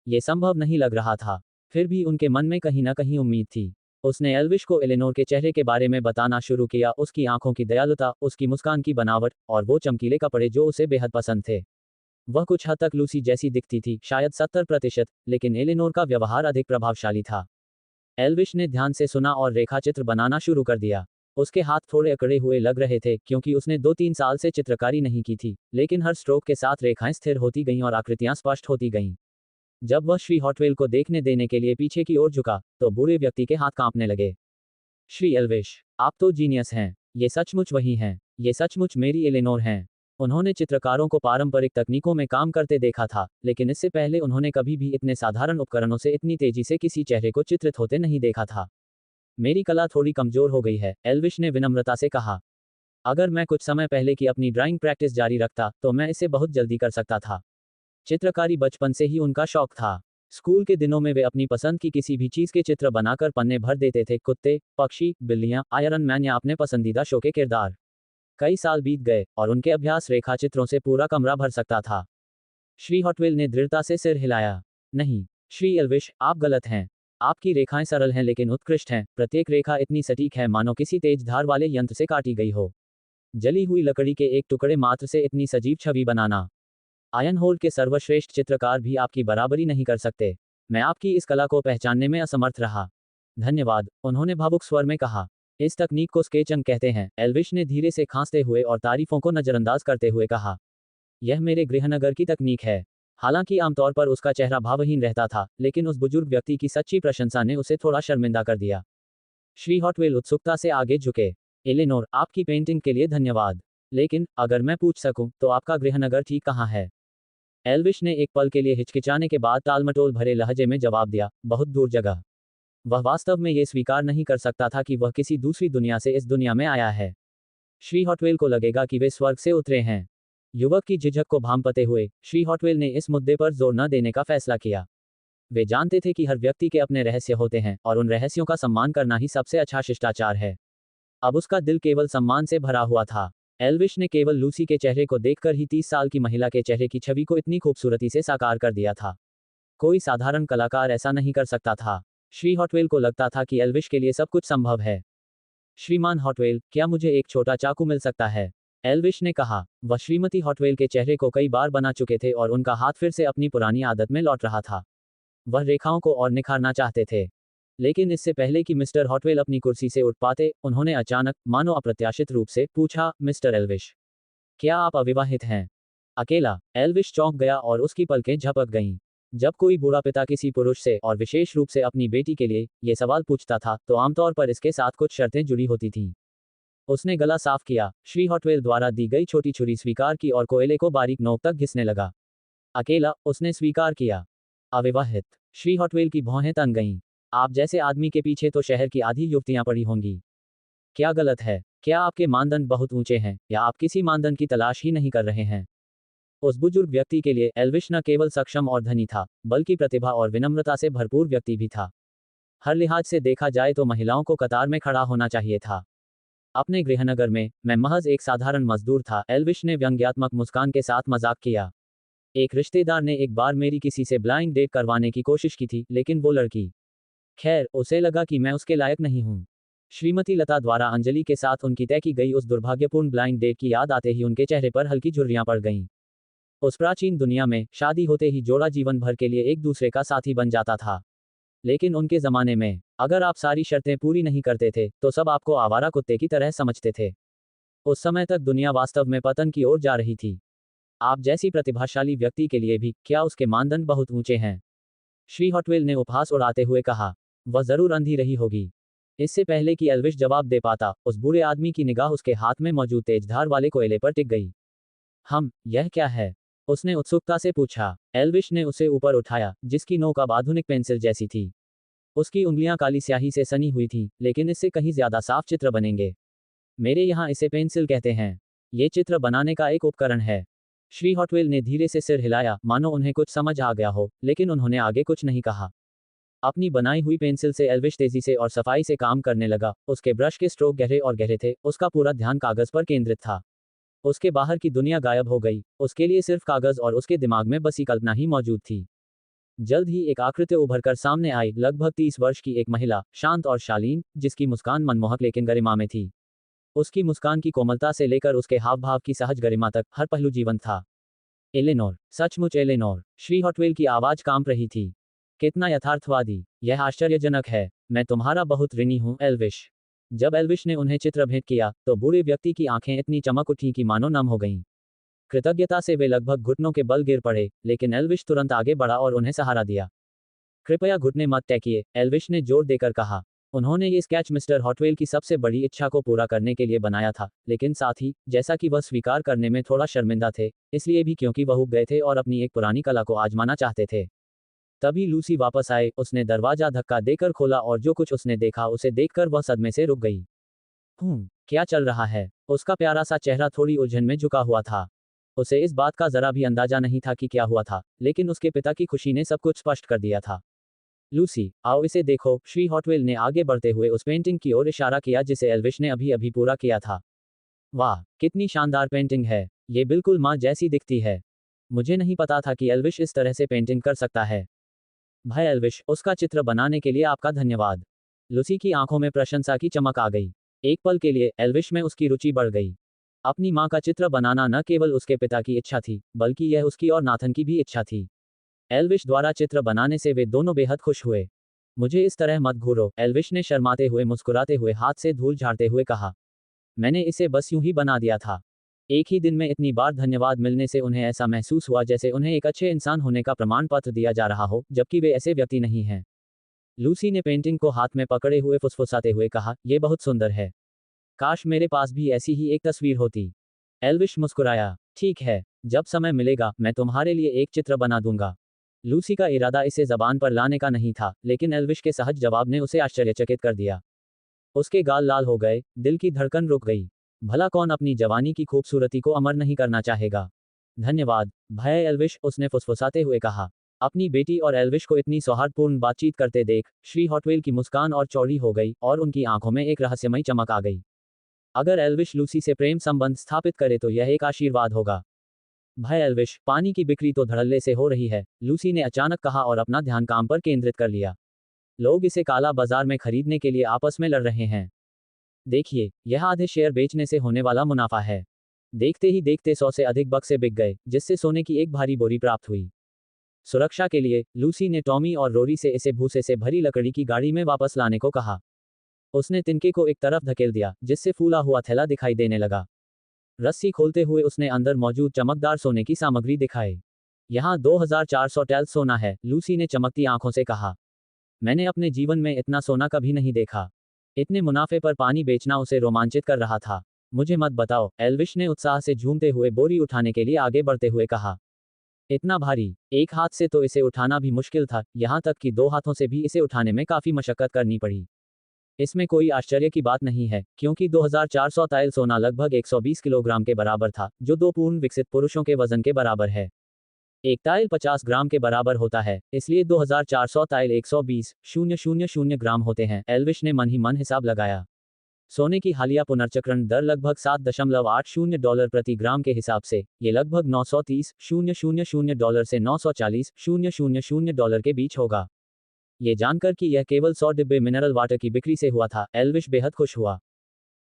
ये संभव नहीं लग रहा था। फिर भी उनके मन में कहीं न कहीं उम्मीद थी। उसने एल्विश को एलेनोर के चेहरे के बारे में बताना शुरू किया, उसकी आंखों की दयालुता, उसकी मुस्कान की बनावट, और वो चमकीले कपड़े जो उसे बेहद पसंद थे। वह कुछ हद तक लूसी जैसी दिखती थी, शायद 70%, लेकिन एलेनोर का व्यवहार अधिक प्रभावशाली था। एल्विश ने ध्यान से सुना और रेखाचित्र बनाना शुरू कर दिया। उसके हाथ थोड़े अकड़े हुए लग रहे थे, क्योंकि उसने 2-3 साल से चित्रकारी नहीं की थी, लेकिन हर स्ट्रोक के साथ रेखाएं स्थिर होती गईं और आकृतियां स्पष्ट होती गईं। जब वह श्री हॉटवेल को देखने देने के लिए पीछे की ओर झुका, तो बूढ़े व्यक्ति के हाथ कांपने लगे। श्री एल्विश, आप तो जीनियस हैं। ये सचमुच वही हैं। ये सचमुच मेरी एलेनोर हैं। उन्होंने चित्रकारों को पारंपरिक तकनीकों में काम करते देखा था, लेकिन इससे पहले उन्होंने कभी भी इतने साधारण उपकरणों से इतनी तेजी से किसी चेहरे को चित्रित होते नहीं देखा था। मेरी कला थोड़ी कमजोर हो गई है, एल्विश ने विनम्रता से कहा। अगर मैं कुछ समय पहले की अपनी ड्राइंग प्रैक्टिस जारी रखता, तो मैं इसे बहुत जल्दी कर सकता था। चित्रकारी बचपन से ही उनका शौक था। स्कूल के दिनों में वे अपनी पसंद की किसी भी चीज के चित्र बनाकर पन्ने भर देते थे, कुत्ते, पक्षी, बिल्लियां, आयरन मैन या अपने पसंदीदा शो के किरदार। कई साल बीत गए, और उनके अभ्यास रेखाचित्रों से पूरा कमरा भर सकता था। श्री हॉटवेल ने दृढ़ता से सिर हिलाया। नहीं, श्री एल्विश, आप गलत हैं। आपकी रेखाएं सरल हैं लेकिन उत्कृष्ट हैं, प्रत्येक रेखा इतनी सटीक है मानो किसी तेज धार वाले यंत्र से काटी गई हो। जली हुई लकड़ी के एक टुकड़े मात्र से इतनी सजीव छवि बनाना। आयन होल्ड के सर्वश्रेष्ठ चित्रकार भी आपकी बराबरी नहीं कर सकते। मैं आपकी इस कला को पहचानने में असमर्थ रहा। धन्यवाद, उन्होंने भावुक स्वर में कहा। इस तकनीक को स्केचंग कहते हैं, एल्विश ने धीरे से खांसते हुए और तारीफों को नजरअंदाज करते हुए कहा। यह मेरे गृहनगर की तकनीक है। हालांकि आमतौर पर उसका चेहरा भावहीन रहता था, लेकिन उस बुजुर्ग व्यक्ति की सच्ची प्रशंसा ने उसे थोड़ा शर्मिंदा कर दिया। श्री हॉटवेल उत्सुकता से आगे झुके। एलेनोर, आपकी पेंटिंग के लिए धन्यवाद। लेकिन, अगर मैं पूछ सकूं, तो आपका गृहनगर ठीक कहाँ है? एल्विश ने एक पल के लिए हिचकिचाने के बाद टालमटोल भरे लहजे में जवाब दिया, बहुत दूर जगह। वह वास्तव में ये स्वीकार नहीं कर सकता था कि वह किसी दूसरी दुनिया से इस दुनिया में आया है। श्री हॉटवेल को लगेगा कि वे स्वर्ग से उतरे हैं। युवक की झिझक को भांपते हुए, श्री हॉटवेल ने इस मुद्दे पर जोर न देने का फैसला किया। वे जानते थे कि हर व्यक्ति के अपने रहस्य होते हैं, और उन रहस्यों का सम्मान करना ही सबसे अच्छा शिष्टाचार है। अब उसका दिल केवल सम्मान से भरा हुआ था। एल्विश ने केवल लूसी के चेहरे को देखकर ही 30 साल की महिला के चेहरे की छवि को इतनी खूबसूरती से साकार कर दिया था। कोई साधारण कलाकार ऐसा नहीं कर सकता था। श्री हॉटवेल को लगता था कि एल्विश के लिए सब कुछ संभव है। श्रीमान हॉटवेल, क्या मुझे एक छोटा चाकू मिल सकता है? एल्विश ने कहा। वह श्रीमती हॉटवेल के चेहरे को कई बार बना चुके थे और उनका हाथ फिर से अपनी पुरानी आदत में लौट रहा था। वह रेखाओं को और निखारना चाहते थे। लेकिन इससे पहले कि मिस्टर हॉटवेल अपनी कुर्सी से उठ पाते, उन्होंने अचानक, मानो अप्रत्याशित रूप से, पूछा, मिस्टर एल्विश, क्या आप अविवाहित हैं? अकेला? एल्विश चौंक गया और उसकी पलकें झपक गईं। जब कोई बूढ़ा पिता किसी पुरुष से, और विशेष रूप से अपनी बेटी के लिए, ये सवाल पूछता था, तो आमतौर पर इसके साथ कुछ शर्तें जुड़ी होती थीं। उसने गला साफ किया, श्री हॉटवेल द्वारा दी गई छोटी छुरी स्वीकार की और कोयले को बारीक नोक तक घिसने लगा। अकेला, उसने स्वीकार किया। अविवाहित? श्री हॉटवेल की भौहें तन गईं। आप जैसे आदमी के पीछे तो शहर की आधी युवतियां पड़ी होंगी। क्या गलत है? क्या आपके मानदंड बहुत ऊंचे हैं, या आप किसी मानदंड की तलाश ही नहीं कर रहे हैं? उस बुजुर्ग व्यक्ति के लिए एल्विश न केवल सक्षम और धनी था, बल्कि प्रतिभा और विनम्रता से भरपूर व्यक्ति भी था। हर लिहाज से देखा जाए तो महिलाओं को कतार में खड़ा होना चाहिए था। अपने गृहनगर में, मैं महज एक साधारण मजदूर था, एल्विश ने व्यंग्यात्मक मुस्कान के साथ मजाक किया। एक रिश्तेदार ने एक बार मेरी किसी से ब्लाइंड डेट करवाने की कोशिश की थी, लेकिन वो लड़की, खैर, उसे लगा कि मैं उसके लायक नहीं हूं। श्रीमती लता द्वारा अंजलि के साथ उनकी तय की गई उस दुर्भाग्यपूर्ण ब्लाइंड डेट की याद आते ही उनके चेहरे पर हल्की झुर्रियां पड़ गईं। उस प्राचीन दुनिया में, शादी होते ही जोड़ा जीवन भर के लिए एक दूसरे का साथी बन जाता था। लेकिन उनके जमाने में, अगर आप सारी शर्तें पूरी नहीं करते थे, तो सब आपको आवारा कुत्ते की तरह समझते थे। उस समय तक दुनिया वास्तव में पतन की ओर जा रही थी। आप जैसी प्रतिभाशाली व्यक्ति के लिए भी क्या उसके मानदंड बहुत ऊंचे हैं? श्री हॉटवेल ने उपहास उड़ाते हुए कहा। वह जरूर अंधी रही होगी। इससे पहले कि एल्विश जवाब दे पाता, उस बूढ़े आदमी की निगाह उसके हाथ में मौजूद तेजधार वाले कोयले पर टिक गई। यह क्या है? उसने उत्सुकता से पूछा। एल्विश ने उसे ऊपर उठाया, जिसकी नोक अब आधुनिक पेंसिल जैसी थी। उसकी उंगलियां काली स्याही से सनी हुई थीं, लेकिन इससे कहीं ज्यादा साफ चित्र बनेंगे। मेरे यहाँ इसे पेंसिल कहते हैं। ये चित्र बनाने का एक उपकरण है। श्री हॉटवेल ने धीरे से सिर हिलाया, मानो उन्हें कुछ समझ आ गया हो, लेकिन उन्होंने आगे कुछ नहीं कहा। अपनी बनाई हुई पेंसिल से एल्विश तेजी से और सफाई से काम करने लगा। उसके ब्रश के स्ट्रोक गहरे और गहरे थे, उसका पूरा ध्यान कागज पर केंद्रित था। उसके बाहर की दुनिया गायब हो गई, उसके लिए सिर्फ कागज और उसके दिमाग में बसी कल्पना ही मौजूद थी। जल्द ही एक आकृति उभर कर सामने आई, लगभग 30 वर्ष की एक महिला, शांत और शालीन, जिसकी मुस्कान मनमोहक लेकिन गरिमा में थी। उसकी मुस्कान की कोमलता से लेकर उसके हाव भाव की सहज गरिमा तक हर पहलू जीवंत था। एलेनोर, सचमुच एलेनोर, श्री हॉटवेल की आवाज कांप रही थी। कितना यथार्थवादी, यह आश्चर्यजनक है। मैं तुम्हारा बहुत ऋणी हूं एल्विश। जब एल्विश ने उन्हें चित्र भेंट किया, तो बूढ़े व्यक्ति की आंखें इतनी चमक उठी कि मानो नम हो गईं। कृतज्ञता से वे लगभग घुटनों के बल गिर पड़े, लेकिन एल्विश तुरंत आगे बढ़ा और उन्हें सहारा दिया। कृपया घुटने मत टेकिए, एल्विश ने जोर देकर कहा। उन्होंने ये स्केच मिस्टर हॉटवेल की सबसे बड़ी इच्छा को पूरा करने के लिए बनाया था, लेकिन साथ ही, जैसा कि वह स्वीकार करने में थोड़ा शर्मिंदा थे, इसलिए भी क्योंकि वह ऊब गए थे और अपनी एक पुरानी कला को आजमाना चाहते थे। तभी लूसी वापस आए, उसने दरवाजा धक्का देकर खोला और जो कुछ उसने देखा उसे देखकर वह सदमे से रुक गई। क्या चल रहा है? उसका प्यारा सा चेहरा थोड़ी उलझन में झुका हुआ था। उसे इस बात का जरा भी अंदाजा नहीं था कि क्या हुआ था, लेकिन उसके पिता की खुशी ने सब कुछ स्पष्ट कर दिया था। लूसी, आओ इसे देखो, श्री हॉटवेल ने आगे बढ़ते हुए उस पेंटिंग की ओर इशारा किया जिसे एल्विश ने अभी अभी पूरा किया था। वाह, कितनी शानदार पेंटिंग है। ये बिल्कुल माँ जैसी दिखती है। मुझे नहीं पता था कि एल्विश इस तरह से पेंटिंग कर सकता है। भाई एल्विश, उसका चित्र बनाने के लिए आपका धन्यवाद। लूसी की आंखों में प्रशंसा की चमक आ गई। एक पल के लिए एल्विश में उसकी रुचि बढ़ गई। अपनी माँ का चित्र बनाना न केवल उसके पिता की इच्छा थी, बल्कि यह उसकी और नाथन की भी इच्छा थी। एल्विश द्वारा चित्र बनाने से वे दोनों बेहद खुश हुए। मुझे इस तरह मत घूरो, एल्विश ने शर्माते हुए मुस्कुराते हुए हाथ से धूल झाड़ते हुए कहा। मैंने इसे बस यूं ही बना दिया था। एक ही दिन में इतनी बार धन्यवाद मिलने से उन्हें ऐसा महसूस हुआ जैसे उन्हें एक अच्छे इंसान होने का प्रमाण पत्र दिया जा रहा हो, जबकि वे ऐसे व्यक्ति नहीं हैं। लूसी ने पेंटिंग को हाथ में पकड़े हुए फुसफुसाते हुए कहा, यह बहुत सुंदर है। काश मेरे पास भी ऐसी ही एक तस्वीर होती। एल्विश मुस्कुराया। ठीक है, जब समय मिलेगा, मैं तुम्हारे लिए एक चित्र बना दूंगा। लूसी का इरादा इसे जबान पर लाने का नहीं था, लेकिन एल्विश के सहज जवाब ने उसे आश्चर्यचकित कर दिया। उसके गाल लाल हो गए, दिल की धड़कन रुक गई। भला कौन अपनी जवानी की खूबसूरती को अमर नहीं करना चाहेगा? धन्यवाद, भाई एल्विश, उसने फुसफुसाते हुए कहा। अपनी बेटी और एल्विश को इतनी सौहार्दपूर्ण बातचीत करते देख, श्री हॉटवेल की मुस्कान और चौड़ी हो गई और उनकी आंखों में एक रहस्यमयी चमक आ गई। अगर एल्विश लूसी से प्रेम संबंध स्थापित करे तो यह एक आशीर्वाद होगा। भाई एल्विश, पानी की बिक्री तो धड़ल्ले से हो रही है, लूसी ने अचानक कहा और अपना ध्यान काम पर केंद्रित कर लिया। लोग इसे काला बाजार में खरीदने के लिए आपस में लड़ रहे हैं। देखिए, यह आधे शेयर बेचने से होने वाला मुनाफा है। देखते ही देखते 100 से अधिक बक्से बिक गए, जिससे सोने की एक भारी बोरी प्राप्त हुई। सुरक्षा के लिए, लूसी ने टॉमी और रोरी से इसे भूसे से भरी लकड़ी की गाड़ी में वापस लाने को कहा। उसने तिनके को एक तरफ धकेल दिया, जिससे फूला हुआ थैला दिखाई देने लगा। रस्सी खोलते हुए उसने अंदर मौजूद चमकदार सोने की सामग्री दिखाई। यहाँ 2400 टैल सोना है, लूसी ने चमकती आंखों से कहा। मैंने अपने जीवन में इतना सोना कभी नहीं देखा। इतने मुनाफे पर पानी बेचना उसे रोमांचित कर रहा था। मुझे मत बताओ, एल्विश ने उत्साह से झूमते हुए बोरी उठाने के लिए आगे बढ़ते हुए कहा। इतना भारी, एक हाथ से तो इसे उठाना भी मुश्किल था, यहाँ तक कि 2 हाथों से भी इसे उठाने में काफी मशक्कत करनी पड़ी। इसमें कोई आश्चर्य की बात नहीं है, क्योंकि 2400 ताइल सोना लगभग 120 किलोग्राम के बराबर था, जो 2 पूर्ण विकसित पुरुषों के वजन के बराबर है। एक ताइल 50 ग्राम के बराबर होता है, इसलिए 2400 ताइल 120,000 ग्राम होते हैं, एल्विश ने मन ही मन हिसाब लगाया। सोने की हालिया पुनर्चक्रण दर लगभग $7.80 प्रति ग्राम के हिसाब से, ये लगभग $930,000 से $940,000 के बीच होगा। ये जानकर कि यह केवल 100 डिब्बे मिनरल वाटर की बिक्री से हुआ था, एल्विश बेहद खुश हुआ।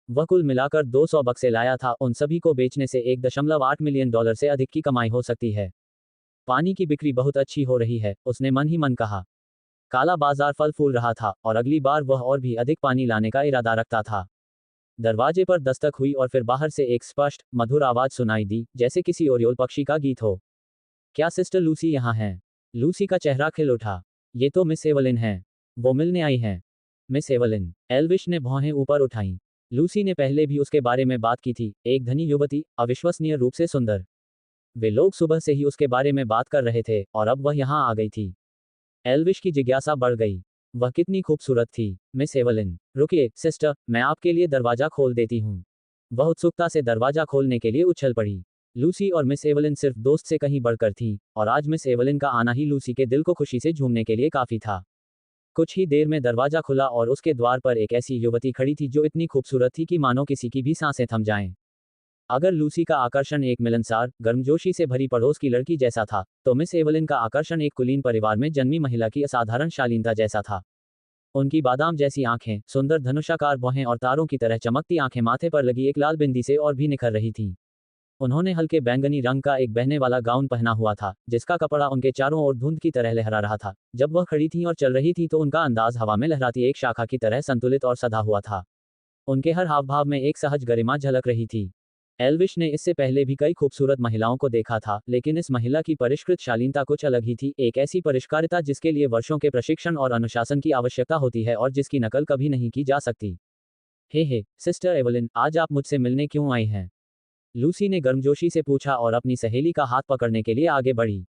वह कुल मिलाकर 200 बक्से लाया था, उन सभी को बेचने से $1.8 मिलियन से अधिक की कमाई हो सकती है। पानी की बिक्री बहुत अच्छी हो रही है, उसने मन ही मन कहा। काला बाजार फल फूल रहा था, और अगली बार वह और भी अधिक पानी लाने का इरादा रखता था। दरवाजे पर दस्तक हुई और फिर बाहर से एक स्पष्ट मधुर आवाज सुनाई दी, जैसे किसी ओरियोल पक्षी का गीत हो। क्या सिस्टर लूसी यहाँ हैं? लूसी का चेहरा खिल उठा। ये तो मिस एवलिन है। वो मिलने आई हैं। Miss Evelyn. एल्विश ने भौहें ऊपर उठाईं। लूसी ने पहले भी उसके बारे में बात की थी, एक धनी युवती, अविश्वसनीय रूप से सुंदर। वे लोग सुबह से ही उसके बारे में बात कर रहे थे और अब वह यहाँ आ गई थी। एल्विश की जिज्ञासा बढ़ गई। वह कितनी खूबसूरत थी। Miss Evelyn. रुकिए सिस्टर, मैं आपके लिए दरवाजा खोल देती हूँ। वह उत्सुकता से दरवाजा खोलने के लिए उछल पड़ी। लूसी और मिस एवलिन सिर्फ दोस्त से कहीं बढ़कर थीं, और आज मिस एवलिन का आना ही लूसी के दिल को खुशी से झूमने के लिए काफी था। कुछ ही देर में दरवाजा खुला और उसके द्वार पर एक ऐसी युवती खड़ी थी जो इतनी खूबसूरत थी कि मानो किसी की भी सांसें थम जाएं। अगर लूसी का आकर्षण एक मिलनसार, गर्मजोशी से भरी पड़ोस की लड़की जैसा था, तो मिस एवलिन का आकर्षण एक कुलीन परिवार में जन्मी महिला की असाधारण शालीनता जैसा था। उनकी बादाम जैसी आंखें, सुंदर धनुषाकार भौहें और तारों की तरह चमकती आंखें माथे पर लगी एक लाल बिंदी से और भी निखर रही थीं। उन्होंने हल्के बैंगनी रंग का एक बहने वाला गाउन पहना हुआ था, जिसका कपड़ा उनके चारों ओर धुंध की तरह लहरा रहा था। जब वह खड़ी थीं और चल रही थीं तो उनका अंदाज हवा में लहराती एक शाखा की तरह संतुलित और सधा हुआ था। उनके हर हाव भाव में एक सहज गरिमा झलक रही थी। एल्विश ने इससे पहले भी कई खूबसूरत महिलाओं को देखा था, लेकिन इस महिला की परिष्कृत शालीनता कुछ अलग ही थी, एक ऐसी परिष्कारिता जिसके लिए वर्षों के प्रशिक्षण और अनुशासन की आवश्यकता होती है और जिसकी नकल कभी नहीं की जा सकती। हे सिस्टर एवलिन, आज आप मुझसे मिलने क्यों आई हैं? लूसी ने गर्मजोशी से पूछा और अपनी सहेली का हाथ पकड़ने के लिए आगे बढ़ी।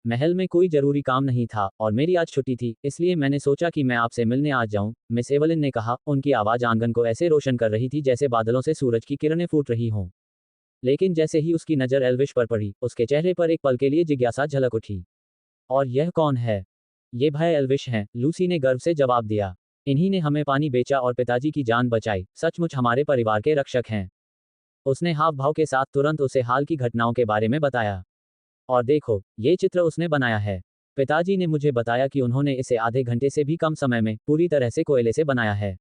महल में कोई जरूरी काम नहीं था और मेरी आज छुट्टी थी, इसलिए मैंने सोचा कि मैं आपसे मिलने आ जाऊं, मिस एवलिन ने कहा। उनकी आवाज आंगन को ऐसे रोशन कर रही थी जैसे बादलों से सूरज की किरणें फूट रही हों। लेकिन जैसे ही उसकी नजर एल्विश पर पड़ी, उसके चेहरे पर एक पल के लिए जिज्ञासा झलक उठी। और यह कौन है? ये भाई एल्विश हैं, लूसी ने गर्व से जवाब दिया। इन्हीं ने हमें पानी बेचा और पिताजी की जान बचाई, सचमुच हमारे परिवार के रक्षक हैं। उसने हाव भाव के साथ तुरंत उसे हाल की घटनाओं के बारे में बताया। और देखो, ये चित्र उसने बनाया है। पिताजी ने मुझे बताया कि उन्होंने इसे आधे घंटे से भी कम समय में पूरी तरह से कोयले से बनाया है।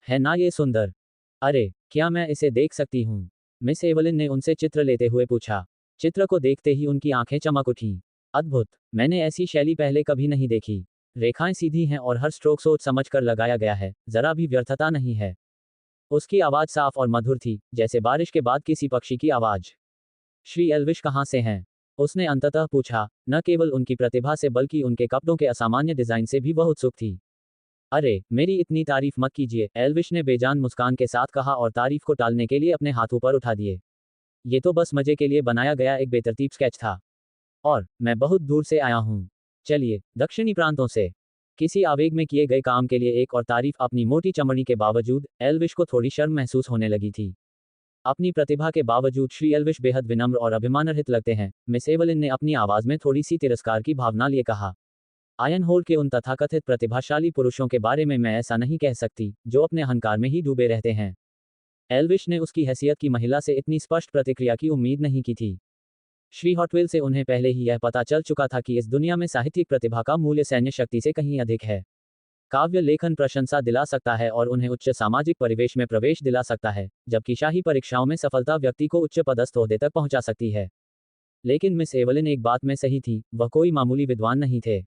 है ना ये सुंदर? अरे, क्या मैं इसे देख सकती हूँ? मिस एवलिन ने उनसे चित्र लेते हुए पूछा। चित्र को देखते ही उनकी आंखें चमक उठीं। अद्भुत, मैंने ऐसी शैली पहले कभी नहीं देखी। रेखाएं सीधी हैं और हर स्ट्रोक सोच समझ कर लगाया गया है, जरा भी व्यर्थता नहीं है। उसकी आवाज साफ और मधुर थी, जैसे बारिश के बाद किसी पक्षी की आवाज। श्री एल्विश कहाँ से हैं? उसने अंततः पूछा। न केवल उनकी प्रतिभा से बल्कि उनके कपड़ों के असामान्य डिजाइन से भी वह उत्सुक थी। अरे, मेरी इतनी तारीफ मत कीजिए, एल्विश ने बेजान मुस्कान के साथ कहा और तारीफ को टालने के लिए अपने हाथ ऊपर उठा दिए। ये तो बस मजे के लिए बनाया गया एक बेतरतीब स्केच था। और मैं बहुत दूर से आया हूँ। चलिए, दक्षिणी प्रांतों से। किसी आवेग में किए गए काम के लिए एक और तारीफ अपनी मोटी चमड़ी के बावजूद, एल्विश को थोड़ी शर्म महसूस होने लगी थी। अपनी प्रतिभा के बावजूद श्री एल्विश बेहद विनम्र और अभिमानरहित लगते हैं, मिस एवलिन ने अपनी आवाज में थोड़ी सी तिरस्कार की भावना लिए कहा। आयन होल के उन तथाकथित प्रतिभाशाली पुरुषों के बारे में मैं ऐसा नहीं कह सकती, जो अपने अहंकार में ही डूबे रहते हैं। एल्विश ने उसकी हैसियत की महिला से इतनी स्पष्ट प्रतिक्रिया की उम्मीद नहीं की थी। श्री हॉटवेल से उन्हें पहले ही यह पता चल चुका था कि इस दुनिया में साहित्यिक प्रतिभा का मूल्य सैन्य शक्ति से कहीं अधिक है। काव्य लेखन प्रशंसा दिला सकता है और उन्हें उच्च सामाजिक परिवेश में प्रवेश दिला सकता है, जबकि शाही परीक्षाओं में सफलता व्यक्ति को उच्च पदस्थ ओहदे तक पहुंचा सकती है। लेकिन मिस एवलिन एक बात में सही थी, वह कोई मामूली विद्वान नहीं थे।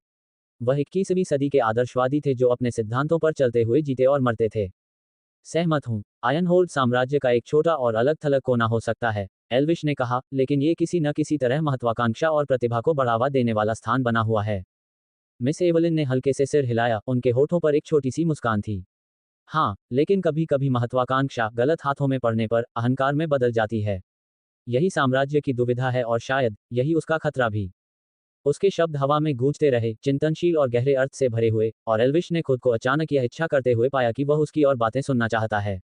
वह 21वीं सदी के आदर्शवादी थे जो अपने सिद्धांतों पर चलते हुए जीते और मरते थे। सहमत हूँ, आयनहोल्ड साम्राज्य का एक छोटा और अलग थलग कोना हो सकता है, एल्विश ने कहा, लेकिन ये किसी न किसी तरह महत्वाकांक्षा और प्रतिभा को बढ़ावा देने वाला स्थान बना हुआ है। मिस एवलिन ने हल्के से सिर हिलाया, उनके होठों पर एक छोटी सी मुस्कान थी। हाँ, लेकिन कभी कभी महत्वाकांक्षा गलत हाथों में पड़ने पर अहंकार में बदल जाती है। यही साम्राज्य की दुविधा है और शायद यही उसका खतरा भी। उसके शब्द हवा में गूंजते रहे, चिंतनशील और गहरे अर्थ से भरे हुए, और एल्विश ने खुद को अचानक यह इच्छा करते हुए पाया कि वह उसकी और बातें सुनना चाहता है।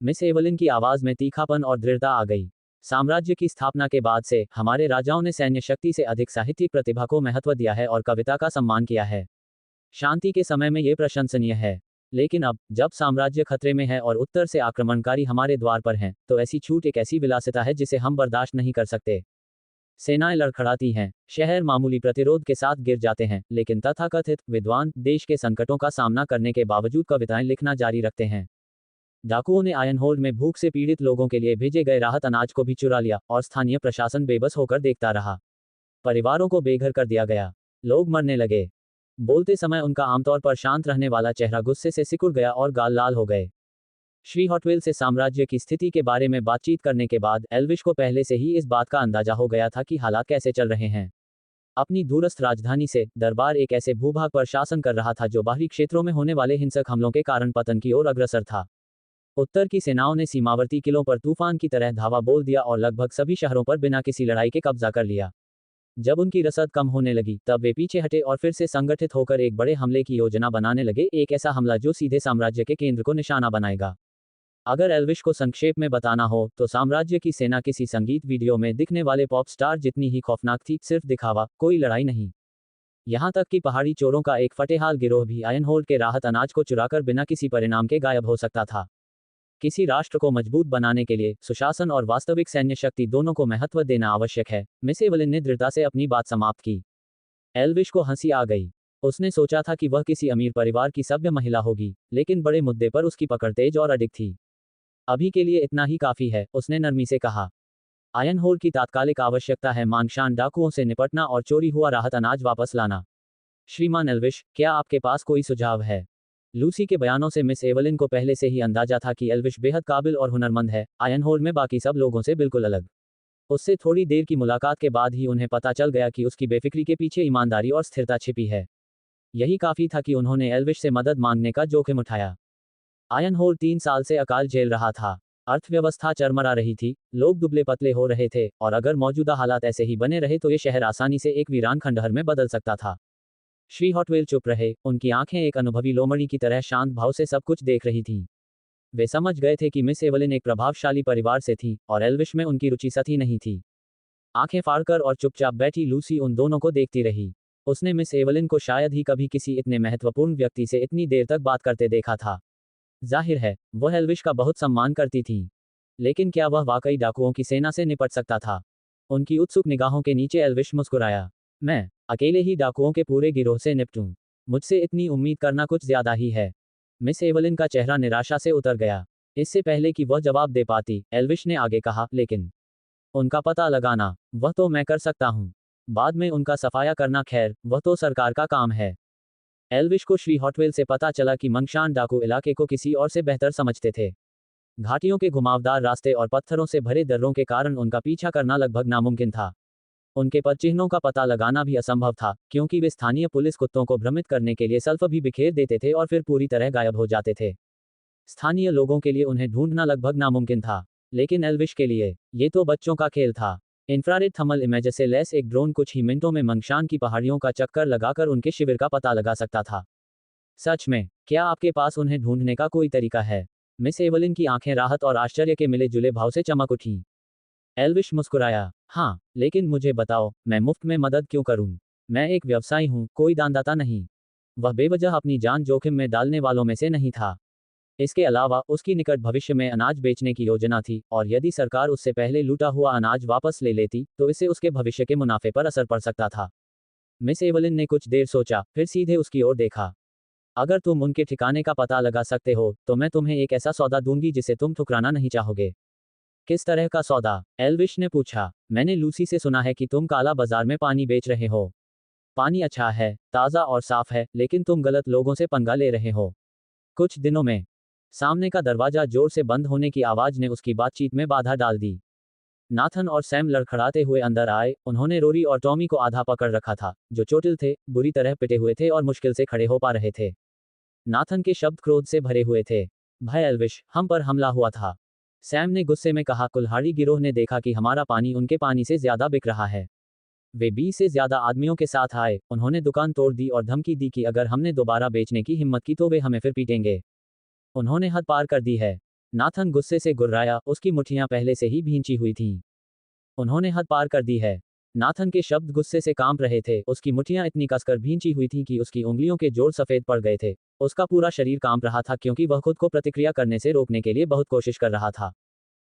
मिस एवलिन की आवाज में तीखापन और दृढ़ता आ गई। साम्राज्य की स्थापना के बाद से हमारे राजाओं ने सैन्य शक्ति से अधिक साहित्यिक प्रतिभा को महत्व दिया है और कविता का सम्मान किया है। शांति के समय में ये प्रशंसनीय है। लेकिन अब, जब साम्राज्य खतरे में है और उत्तर से आक्रमणकारी हमारे द्वार पर हैं, तो ऐसी छूट एक ऐसी विलासिता है जिसे हम बर्दाश्त नहीं कर सकते। सेनाएं लड़खड़ाती हैं, शहर मामूली प्रतिरोध के साथ गिर जाते हैं, लेकिन तथाकथित विद्वान देश के संकटों का सामना करने के बावजूद कविताएं लिखना जारी रखते हैं। डाकुओं ने आयनहोल्ड में भूख से पीड़ित लोगों के लिए भेजे गए राहत अनाज को भी चुरा लिया और स्थानीय प्रशासन बेबस होकर देखता रहा। परिवारों को बेघर कर दिया गया। लोग मरने लगे। बोलते समय उनका आमतौर पर शांत रहने वाला चेहरा गुस्से से सिकुड़ गया और गाल लाल हो गए। श्री हॉटवेल से साम्राज्य की स्थिति के बारे में बातचीत करने के बाद एल्विश को पहले से ही इस बात का अंदाजा हो गया था कि हालात कैसे चल रहे हैं। अपनी दूरस्थ राजधानी से दरबार एक ऐसे भूभाग पर शासन कर रहा था जो बाहरी क्षेत्रों में होने वाले हिंसक हमलों के कारण पतन की ओर अग्रसर था। उत्तर की सेनाओं ने सीमावर्ती किलों पर तूफान की तरह धावा बोल दिया और लगभग सभी शहरों पर बिना किसी लड़ाई के कब्जा कर लिया। जब उनकी रसद कम होने लगी तब वे पीछे हटे और फिर से संगठित होकर एक बड़े हमले की योजना बनाने लगे, एक ऐसा हमला जो सीधे साम्राज्य के केंद्र को निशाना बनाएगा। अगर एल्विश को संक्षेप में बताना हो तो साम्राज्य की सेना किसी संगीत वीडियो में दिखने वाले पॉप स्टार जितनी ही खौफनाक थी, सिर्फ दिखावा, कोई लड़ाई नहीं। यहाँ तक कि पहाड़ी चोरों का एक फटेहाल गिरोह भी आयरनहोल्ड के राहत अनाज को चुराकर बिना किसी परिणाम के गायब हो सकता था। किसी राष्ट्र को मजबूत बनाने के लिए सुशासन और वास्तविक सैन्य शक्ति दोनों को महत्व देना आवश्यक है। मिस एवलिन ने दृढ़ता से अपनी बात समाप्त की। एल्विश को हंसी आ गई। उसने सोचा था कि वह किसी अमीर परिवार की सभ्य महिला होगी, लेकिन बड़े मुद्दे पर उसकी पकड़ तेज और अडिग थी। अभी के लिए इतना ही काफी है, उसने नरमी से कहा। आयरनहोल्ड की तात्कालिक आवश्यकता है मांगशान डाकुओं से निपटना और चोरी हुआ राहत अनाज वापस लाना। श्रीमान एल्विश, क्या आपके पास कोई सुझाव है? लूसी के बयानों से मिस एवलिन को पहले से ही अंदाजा था कि एल्विश बेहद काबिल और हुनरमंद है, आयरनहोल्ड में बाकी सब लोगों से बिल्कुल अलग। उससे थोड़ी देर की मुलाकात के बाद ही उन्हें पता चल गया कि उसकी बेफिक्री के पीछे ईमानदारी और स्थिरता छिपी है। यही काफी था कि उन्होंने एल्विश से मदद मांगने का जोखिम उठाया। आयरनहोल्ड 3 साल से अकाल झेल रहा था। अर्थव्यवस्था चरमरा रही थी, लोग दुबले पतले हो रहे थे, और अगर मौजूदा हालात ऐसे ही बने रहे तो ये शहर आसानी से एक वीरान खंडहर में बदल सकता था। श्री हॉटवेल चुप रहे, उनकी आंखें एक अनुभवी लोमड़ी की तरह शांत भाव से सब कुछ देख रही थीं। वे समझ गए थे कि मिस एवलिन एक प्रभावशाली परिवार से थी और एल्विश में उनकी रुचि सती नहीं थी। आंखें फाड़कर और चुपचाप बैठी लूसी उन दोनों को देखती रही। उसने मिस एवलिन को शायद ही कभी किसी इतने महत्वपूर्ण व्यक्ति से इतनी देर तक बात करते देखा था। जाहिर है, वह एल्विश का बहुत सम्मान करती थी, लेकिन क्या वह वाकई डाकुओं की सेना से निपट सकता था? उनकी उत्सुक निगाहों के नीचे एल्विश मुस्कुराया। मैं अकेले ही डाकुओं के पूरे गिरोह से निपटूं? मुझसे इतनी उम्मीद करना कुछ ज्यादा ही है। मिस एवलिन का चेहरा निराशा से उतर गया। इससे पहले कि वह जवाब दे पाती, एल्विश ने आगे कहा, लेकिन उनका पता लगाना, वह तो मैं कर सकता हूं। बाद में उनका सफाया करना, खैर, वह तो सरकार का काम है। एल्विश को श्री हॉटवेल से पता चला कि मंगशान डाकू इलाके को किसी और से बेहतर समझते थे। घाटियों के घुमावदार रास्ते और पत्थरों से भरे दर्रों के कारण उनका पीछा करना लगभग नामुमकिन था। उनके पदचिह्नों का पता लगाना भी असंभव था, क्योंकि वे स्थानीय पुलिस कुत्तों को भ्रमित करने के लिए सल्फ भी बिखेर देते थे और फिर पूरी तरह गायब हो जाते थे। स्थानीय लोगों के लिए उन्हें ढूंढना लगभग नामुमकिन था, लेकिन एल्विश के लिए ये तो बच्चों का खेल था। इंफ्रारेड थर्मल इमेज से लैस एक ड्रोन कुछ ही मिनटों में मंगशान की पहाड़ियों का चक्कर लगाकर उनके शिविर का पता लगा सकता था। सच में, क्या आपके पास उन्हें ढूंढने का कोई तरीका है? मिस एवलिन की आंखें राहत और आश्चर्य के मिले जुले भाव से चमक उठीं। एल्विश मुस्कुराया। हाँ, लेकिन मुझे बताओ, मैं मुफ्त में मदद क्यों करूं? मैं एक व्यवसायी हूं, कोई दानदाता नहीं। वह बेवजह अपनी जान जोखिम में डालने वालों में से नहीं था। इसके अलावा उसकी निकट भविष्य में अनाज बेचने की योजना थी, और यदि सरकार उससे पहले लूटा हुआ अनाज वापस ले लेती तो इससे उसके भविष्य के मुनाफे पर असर पड़ सकता था। मिस एवलिन ने कुछ देर सोचा, फिर सीधे उसकी ओर देखा। अगर तुम उनके ठिकाने का पता लगा सकते हो तो मैं तुम्हें एक ऐसा सौदा दूंगी जिसे तुम ठुकराना नहीं चाहोगे। किस तरह का सौदा? एल्विश ने पूछा। मैंने लूसी से सुना है कि तुम काला बाजार में पानी बेच रहे हो। पानी अच्छा है, ताज़ा और साफ है, लेकिन तुम गलत लोगों से पंगा ले रहे हो। कुछ दिनों में सामने का दरवाजा जोर से बंद होने की आवाज ने उसकी बातचीत में बाधा डाल दी। नाथन और सैम लड़खड़ाते हुए अंदर आए। उन्होंने रोरी और टॉमी को आधा पकड़ रखा था, जो चोटिल थे, बुरी तरह पिटे हुए थे और मुश्किल से खड़े हो पा रहे थे। नाथन के शब्द क्रोध से भरे हुए थे। भाई एल्विश, हम पर हमला हुआ था। सैम ने गुस्से में कहा, कुल्हाड़ी गिरोह ने देखा कि हमारा पानी उनके पानी से ज्यादा बिक रहा है। वे 20 से ज्यादा आदमियों के साथ आए। उन्होंने दुकान तोड़ दी और धमकी दी कि अगर हमने दोबारा बेचने की हिम्मत की तो वे हमें फिर पीटेंगे। उन्होंने हद पार कर दी है। नाथन गुस्से से गुर्राया, उसकी मुट्ठियां पहले से ही भींची हुई थीं। उन्होंने हद पार कर दी है। नाथन के शब्द गुस्से से कांप रहे थे। उसकी मुट्ठियां इतनी कसकर भींची हुई थीं कि उसकी उंगलियों के जोड़ सफेद पड़ गए थे। उसका पूरा शरीर कांप रहा था, क्योंकि वह खुद को प्रतिक्रिया करने से रोकने के लिए बहुत कोशिश कर रहा था।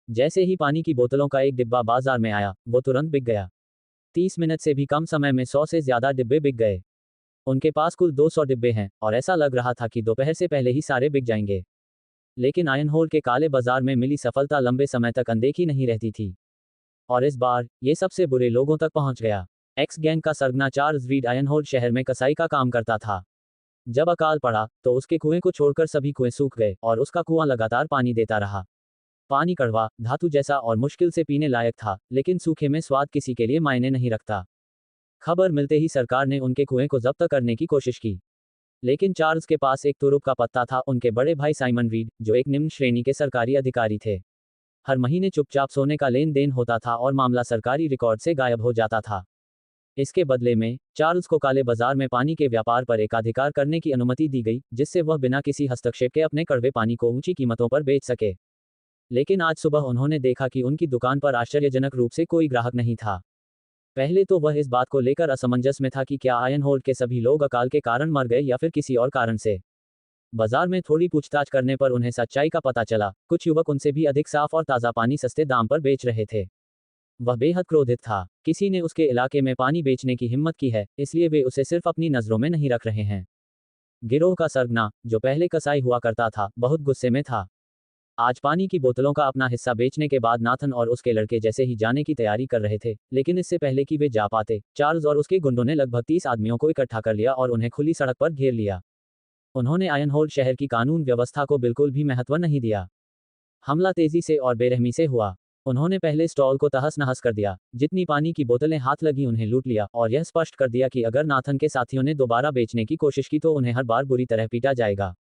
जैसे ही पानी की बोतलों का एक डिब्बा बाजार में आया, वो तुरंत बिक गया। 30 मिनट से भी कम समय में 100 से ज्यादा डिब्बे बिक गए। उनके पास कुल 200 डिब्बे हैं, और ऐसा लग रहा था कि दोपहर से पहले ही सारे बिक जाएंगे। लेकिन आयरनहोल्ड के काले बाजार में मिली सफलता लंबे समय तक अनदेखी नहीं रहती थी, और इस बार ये सबसे बुरे लोगों तक पहुंच गया। एक्स गैंग का सरगना चार्ल्स रीड आयरनहोल्ड शहर में कसाई का काम करता था। जब अकाल पड़ा तो उसके कुएं को छोड़कर सभी कुएं सूख गए और उसका कुआं लगातार पानी देता रहा। पानी कड़वा, धातु जैसा और मुश्किल से पीने लायक था, लेकिन सूखे में स्वाद किसी के लिए मायने नहीं रखता। खबर मिलते ही सरकार ने उनके कुएं को जब्त करने की कोशिश की। लेकिन चार्ल्स के पास एक तुरुप का पत्ता था, उनके बड़े भाई साइमन रीड, जो एक निम्न श्रेणी के सरकारी अधिकारी थे। हर महीने चुपचाप सोने का लेन देन होता था और मामला सरकारी रिकॉर्ड से गायब हो जाता था। इसके बदले में चार्ल्स को काले बाजार में पानी के व्यापार पर एकाधिकार करने की अनुमति दी गई, जिससे वह बिना किसी हस्तक्षेप के अपने कड़वे पानी को ऊंची कीमतों पर बेच सके। लेकिन आज सुबह उन्होंने देखा कि उनकी दुकान पर आश्चर्यजनक रूप से कोई ग्राहक नहीं था। पहले तो वह इस बात को लेकर असमंजस में था कि क्या आयनहोल्ड के सभी लोग अकाल के कारण मर गए या फिर किसी और कारण से। बाजार में थोड़ी पूछताछ करने पर उन्हें सच्चाई का पता चला, कुछ युवक उनसे भी अधिक साफ और ताज़ा पानी सस्ते दाम पर बेच रहे थे। वह बेहद क्रोधित था। किसी ने उसके इलाके में पानी बेचने की हिम्मत की है, इसलिए वे उसे सिर्फ अपनी नज़रों में नहीं रख रहे हैं। गिरोह का सरगना, जो पहले कसाई हुआ करता था, बहुत गुस्से में था। आज पानी की बोतलों का अपना हिस्सा बेचने के बाद नाथन और उसके लड़के जैसे ही जाने की तैयारी कर रहे थे, लेकिन इससे पहले कि वे जा पाते, चार्ल्स और उसके गुंडों ने लगभग 30 आदमियों को इकट्ठा कर लिया और उन्हें खुली सड़क पर घेर लिया। उन्होंने आयनहोल्ड शहर की कानून व्यवस्था को बिल्कुल भी महत्व नहीं दिया। हमला तेजी से और बेरहमी से हुआ। उन्होंने पहले स्टॉल को तहस नहस कर दिया, जितनी पानी की बोतलें हाथ लगी उन्हें लूट लिया और यह स्पष्ट कर दिया कि अगर नाथन के साथियों ने दोबारा बेचने की कोशिश की तो उन्हें हर बार बुरी तरह पीटा जाएगा।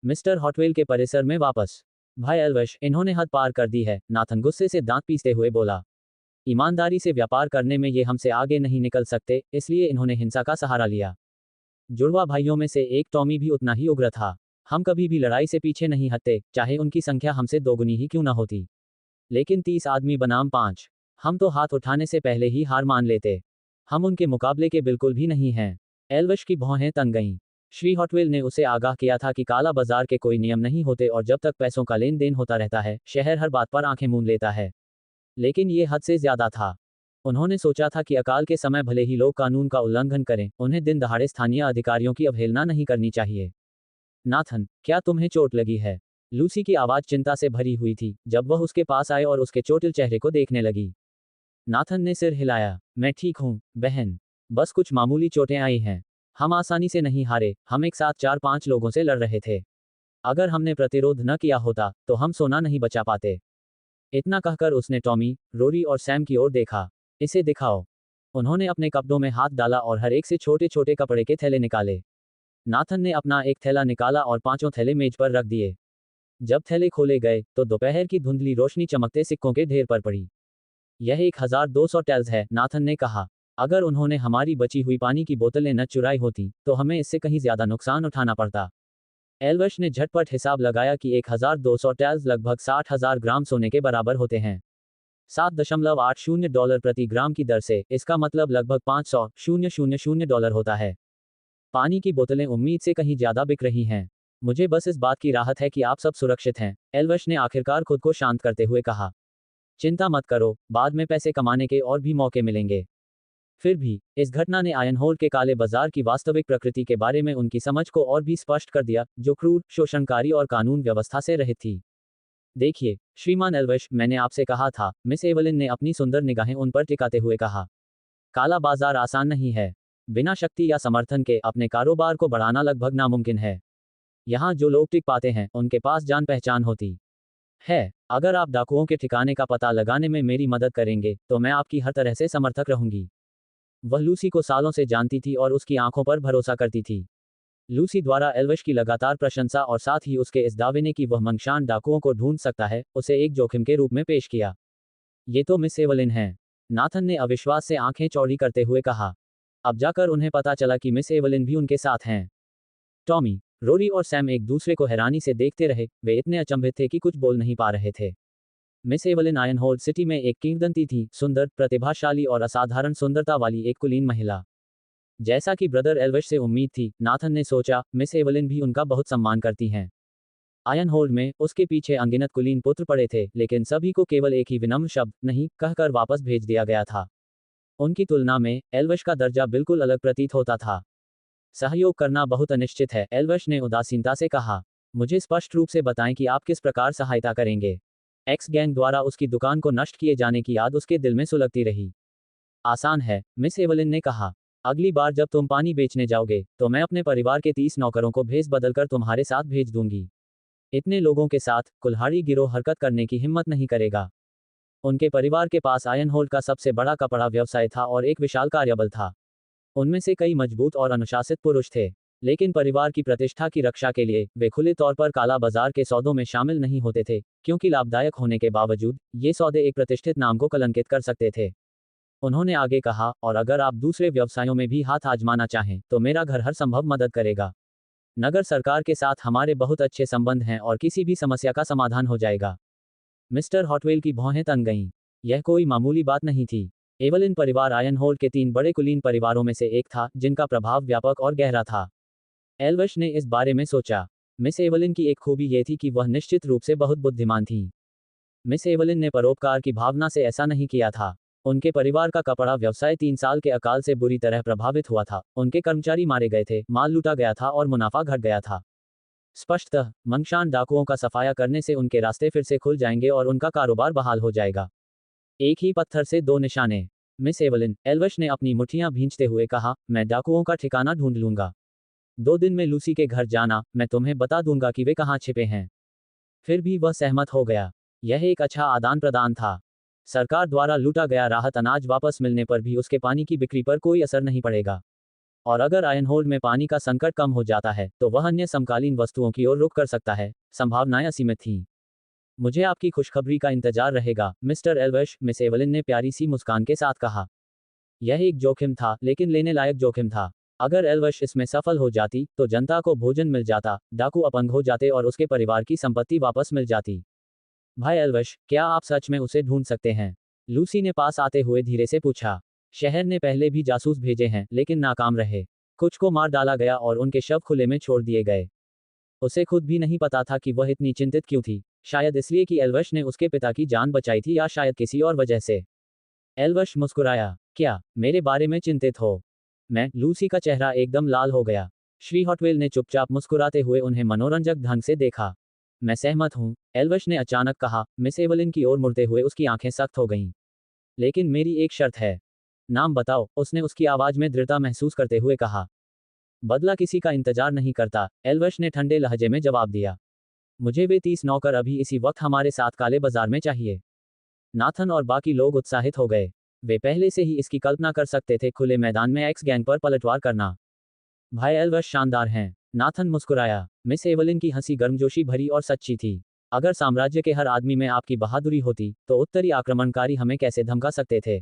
मिस्टर हॉटवेल के परिसर में वापस। भाई एल्विश, इन्होंने हद पार कर दी है, नाथन गुस्से से दांत पीसते हुए बोला। ईमानदारी से व्यापार करने में ये हमसे आगे नहीं निकल सकते, इसलिए इन्होंने हिंसा का सहारा लिया। जुड़वा भाइयों में से एक टॉमी भी उतना ही उग्र था। हम कभी भी लड़ाई से पीछे नहीं हटते, चाहे उनकी संख्या हमसे दोगुनी ही क्यों न होती। लेकिन 30 आदमी बनाम 5, हम तो हाथ उठाने से पहले ही हार मान लेते। हम उनके मुकाबले के बिल्कुल भी नहीं हैं। एल्विश की भौहें तन गईं। श्री हॉटवेल ने उसे आगाह किया था कि काला बाजार के कोई नियम नहीं होते और जब तक पैसों का लेन देन होता रहता है, शहर हर बात पर आंखें मूंद लेता है। लेकिन ये हद से ज्यादा था। उन्होंने सोचा था कि अकाल के समय भले ही लोग कानून का उल्लंघन करें, उन्हें दिन दहाड़े स्थानीय अधिकारियों की अवहेलना नहीं करनी चाहिए। नाथन, क्या तुम्हें चोट लगी है? लूसी की आवाज चिंता से भरी हुई थी जब वह उसके पास आए और उसके चोटिल चेहरे को देखने लगी। नाथन ने सिर हिलाया। मैं ठीक हूं, बहन। बस कुछ मामूली चोटें आई हैं। हम आसानी से नहीं हारे, हम एक साथ 4-5 लोगों से लड़ रहे थे। अगर हमने प्रतिरोध न किया होता, तो हम सोना नहीं बचा पाते। इतना कहकर उसने टॉमी, रोरी और सैम की ओर देखा। इसे दिखाओ। उन्होंने अपने कपड़ों में हाथ डाला और हर एक से छोटे छोटे कपड़े के थैले निकाले। नाथन ने अपना एक थैला निकाला और 5 थैले मेज पर रख दिए। जब थैले खोले गए, तो दोपहर की धुंधली रोशनी चमकते सिक्कों के ढेर पर पड़ी। यह 1200 टेल्स है, नाथन ने कहा। अगर उन्होंने हमारी बची हुई पानी की बोतलें न चुराई होती, तो हमें इससे कहीं ज्यादा नुकसान उठाना पड़ता। एल्विश ने झटपट हिसाब लगाया कि 1200 टेल्स लगभग 60,000 ग्राम सोने के बराबर होते हैं। $7.80 प्रति ग्राम की दर से, इसका मतलब लगभग $500,000 होता है। पानी की बोतलें उम्मीद से कहीं ज्यादा बिक रही हैं। मुझे बस इस बात की राहत है कि आप सब सुरक्षित हैं, एल्विश ने आखिरकार खुद को शांत करते हुए कहा। चिंता मत करो, बाद में पैसे कमाने के और भी मौके मिलेंगे। फिर भी, इस घटना ने आयनहोल्ड के काले बाजार की वास्तविक प्रकृति के बारे में उनकी समझ को और भी स्पष्ट कर दिया, जो क्रूर, शोषणकारी और कानून व्यवस्था से रहित थी। देखिए, श्रीमान एल्विश, मैंने आपसे कहा था, मिस एवलिन ने अपनी सुंदर निगाहें उन पर टिकाते हुए कहा। काला बाजार आसान नहीं है। बिना शक्ति या समर्थन के अपने कारोबार को बढ़ाना लगभग नामुमकिन है। यहाँ जो लोग टिक पाते हैं, उनके पास जान पहचान होती है। अगर आप डाकुओं के ठिकाने का पता लगाने में मेरी मदद करेंगे, तो मैं आपकी हर तरह से समर्थक रहूंगी। वह लूसी को सालों से जानती थी और उसकी आंखों पर भरोसा करती थी। लूसी द्वारा एल्विश की लगातार प्रशंसा और साथ ही उसके इस दावे ने कि वह मंगशान डाकुओं को ढूंढ सकता है, उसे एक जोखिम के रूप में पेश किया। ये तो मिस एवलिन है, नाथन ने अविश्वास से आंखें चौड़ी करते हुए कहा। अब जाकर उन्हें पता चला कि मिस एवलिन भी उनके साथ हैं। टॉमी, रोरी और सैम एक दूसरे को हैरानी से देखते रहे, वे इतने अचंभित थे कि कुछ बोल नहीं पा रहे थे। मिस एवलिन आयनहोल्ड सिटी में एक किंवदंती थी, सुंदर, प्रतिभाशाली और असाधारण सुंदरता वाली एक कुलीन महिला। जैसा कि ब्रदर एल्विश से उम्मीद थी, नाथन ने सोचा, मिस एवलिन भी उनका बहुत सम्मान करती हैं। आयनहोल्ड में उसके पीछे अनगिनत कुलीन पुत्र पड़े थे, लेकिन सभी को केवल एक ही विनम्र शब्द नहीं कहकर वापस भेज दिया गया था। उनकी तुलना में एल्विश का दर्जा बिल्कुल अलग प्रतीत होता था। सहयोग करना बहुत अनिश्चित है, एल्विश ने उदासीनता से कहा। मुझे स्पष्ट रूप से बताएं कि आप किस प्रकार सहायता करेंगे। एक्स गैंग द्वारा उसकी दुकान को नष्ट किए जाने की याद उसके दिल में सुलगती रही। आसान है, मिस एवलिन ने कहा। अगली बार जब तुम पानी बेचने जाओगे तो मैं अपने परिवार के 30 नौकरों को भेस बदलकर तुम्हारे साथ भेज दूंगी। इतने लोगों के साथ कुल्हाड़ी गिरोह हरकत करने की हिम्मत नहीं करेगा। उनके परिवार के पास आयन होल्ड का सबसे बड़ा कपड़ा व्यवसाय था और एक विशाल कार्यबल था। उनमें से कई मजबूत और अनुशासित पुरुष थे, लेकिन परिवार की प्रतिष्ठा की रक्षा के लिए वे खुले तौर पर काला बाजार के सौदों में शामिल नहीं होते थे, क्योंकि लाभदायक होने के बावजूद ये सौदे एक प्रतिष्ठित नाम को कलंकित कर सकते थे। उन्होंने आगे कहा, और अगर आप दूसरे व्यवसायों में भी हाथ आजमाना चाहें तो मेरा घर हर संभव मदद करेगा। नगर सरकार के साथ हमारे बहुत अच्छे संबंध हैं और किसी भी समस्या का समाधान हो जाएगा। मिस्टर हॉटवेल की भौहें तन गईं। यह कोई मामूली बात नहीं थी। एवलिन परिवार आयन होल्ड के 3 बड़े कुलीन परिवारों में से एक था, जिनका प्रभाव व्यापक और गहरा था। एल्वश ने इस बारे में सोचा। मिस एवलिन की एक खूबी यह थी कि वह निश्चित रूप से बहुत बुद्धिमान थीं। मिस एवलिन ने परोपकार की भावना से ऐसा नहीं किया था। उनके परिवार का कपड़ा व्यवसाय 3 साल के अकाल से बुरी तरह प्रभावित हुआ था। उनके कर्मचारी मारे गए थे, माल लूटा गया था और मुनाफा घट गया था। स्पष्टतः मंगशान डाकुओं का सफाया करने से उनके रास्ते फिर से खुल जाएंगे और उनका कारोबार बहाल हो जाएगा। एक ही पत्थर से 2 निशाने। मिस एवलिन, एल्वश ने अपनी मुट्ठियां भींचते हुए कहा, मैं डाकुओं का ठिकाना ढूंढ लूंगा। 2 दिन में लूसी के घर जाना, मैं तुम्हें बता दूंगा कि वे कहाँ छिपे हैं। फिर भी वह सहमत हो गया। यह एक अच्छा आदान प्रदान था। सरकार द्वारा लूटा गया राहत अनाज वापस मिलने पर भी उसके पानी की बिक्री पर कोई असर नहीं पड़ेगा। और अगर आयन होल्ड में पानी का संकट कम हो जाता है तो वह अन्य समकालीन वस्तुओं की ओर रुख कर सकता है। संभावनाएं असीमित थीं। मुझे आपकी खुशखबरी का इंतजार रहेगा, मिस्टर एल्वश, मिस एवलिन ने प्यारी सी मुस्कान के साथ कहा। यह एक जोखिम था, लेकिन लेने लायक जोखिम था। अगर एल्वश इसमें सफल हो जाती तो जनता को भोजन मिल जाता, डाकू अपंग हो जाते और उसके परिवार की संपत्ति वापस मिल जाती। भाई एल्वश, क्या आप सच में उसे ढूंढ सकते हैं? लूसी ने पास आते हुए धीरे से पूछा। शहर ने पहले भी जासूस भेजे हैं, लेकिन नाकाम रहे। कुछ को मार डाला गया और उनके शव खुले में छोड़ दिए गए। उसे खुद भी नहीं पता था कि वह इतनी चिंतित क्यों थी। शायद इसलिए कि एल्वश ने उसके पिता की जान बचाई थी, या शायद किसी और वजह से। एल्वश मुस्कुराया। क्या मेरे बारे में चिंतित हो? मैं, लूसी का चेहरा एकदम लाल हो गया। श्री हॉटवेल ने चुपचाप मुस्कुराते हुए उन्हें मनोरंजक ढंग से देखा। मैं सहमत हूं, एल्वश ने अचानक कहा। मिस एवलिन की ओर मुड़ते हुए उसकी आंखें सख्त हो गईं। लेकिन मेरी एक शर्त है। नाम बताओ, उसने उसकी आवाज में दृढ़ता महसूस करते हुए कहा। बदला किसी का इंतजार नहीं करता, एल्वश ने ठंडे लहजे में जवाब दिया। मुझे वे 30 नौकर अभी इसी वक्त हमारे साथ काले बाजार में चाहिए। नाथन और बाकी लोग उत्साहित हो गए। वे पहले से ही इसकी कल्पना कर सकते थे, खुले मैदान में एक्स गैंग पर पलटवार करना। भाई एल्वश शानदार हैं। नाथन मुस्कुराया। मिस एवलिन की हंसी गर्मजोशी भरी और सच्ची थी। अगर साम्राज्य के हर आदमी में आपकी बहादुरी होती तो उत्तरी आक्रमणकारी हमें कैसे धमका सकते थे।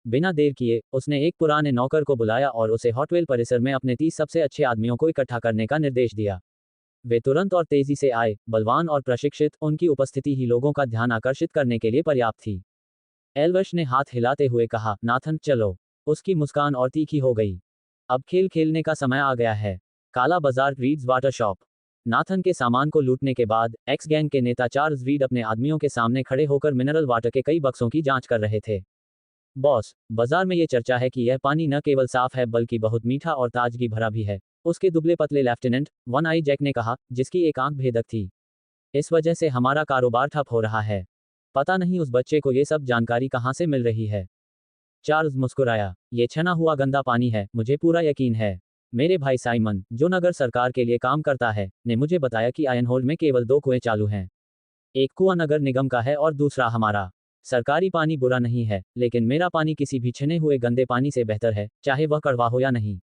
बिना देर किए उसने एक पुराने नौकर को बुलाया और उसे हॉटवेल परिसर में अपने 30 सबसे अच्छे आदमियों को इकट्ठा करने का निर्देश दिया। वे तुरंत और तेजी से आए, बलवान और प्रशिक्षित। उनकी उपस्थिति ही लोगों का ध्यान आकर्षित करने के लिए पर्याप्त थी। एल्वश ने हाथ हिलाते हुए कहा, नाथन चलो। उसकी मुस्कान और तीखी हो गई। अब खेल खेलने का समय आ गया है। काला बाजार, रीड्स वाटर शॉप। नाथन के सामान को लूटने के बाद एक्स गैंग के नेता चार्ल्स रीड अपने आदमियों के सामने खड़े होकर मिनरल वाटर के कई बक्सों की जांच कर रहे थे। बॉस, बाजार में ये चर्चा है कि यह पानी न केवल साफ है बल्कि बहुत मीठा और ताजगी भरा भी है, उसके दुबले पतले लेफ्टिनेंट वन आई जैक ने कहा, जिसकी एक आंख भेदक थी। इस वजह से हमारा कारोबार ठप हो रहा है। पता नहीं उस बच्चे को ये सब जानकारी कहाँ से मिल रही है। चार्ल्स मुस्कुराया। ये छना हुआ गंदा पानी है, मुझे पूरा यकीन है। मेरे भाई साइमन, जो नगर सरकार के लिए काम करता है, ने मुझे बताया कि आयन होल्ड में केवल 2 कुएं चालू हैं। एक कुआं नगर निगम का है और दूसरा हमारा। सरकारी पानी बुरा नहीं है, लेकिन मेरा पानी किसी भी छिने हुए गंदे पानी से बेहतर है, चाहे वह कड़वा हो या नहीं।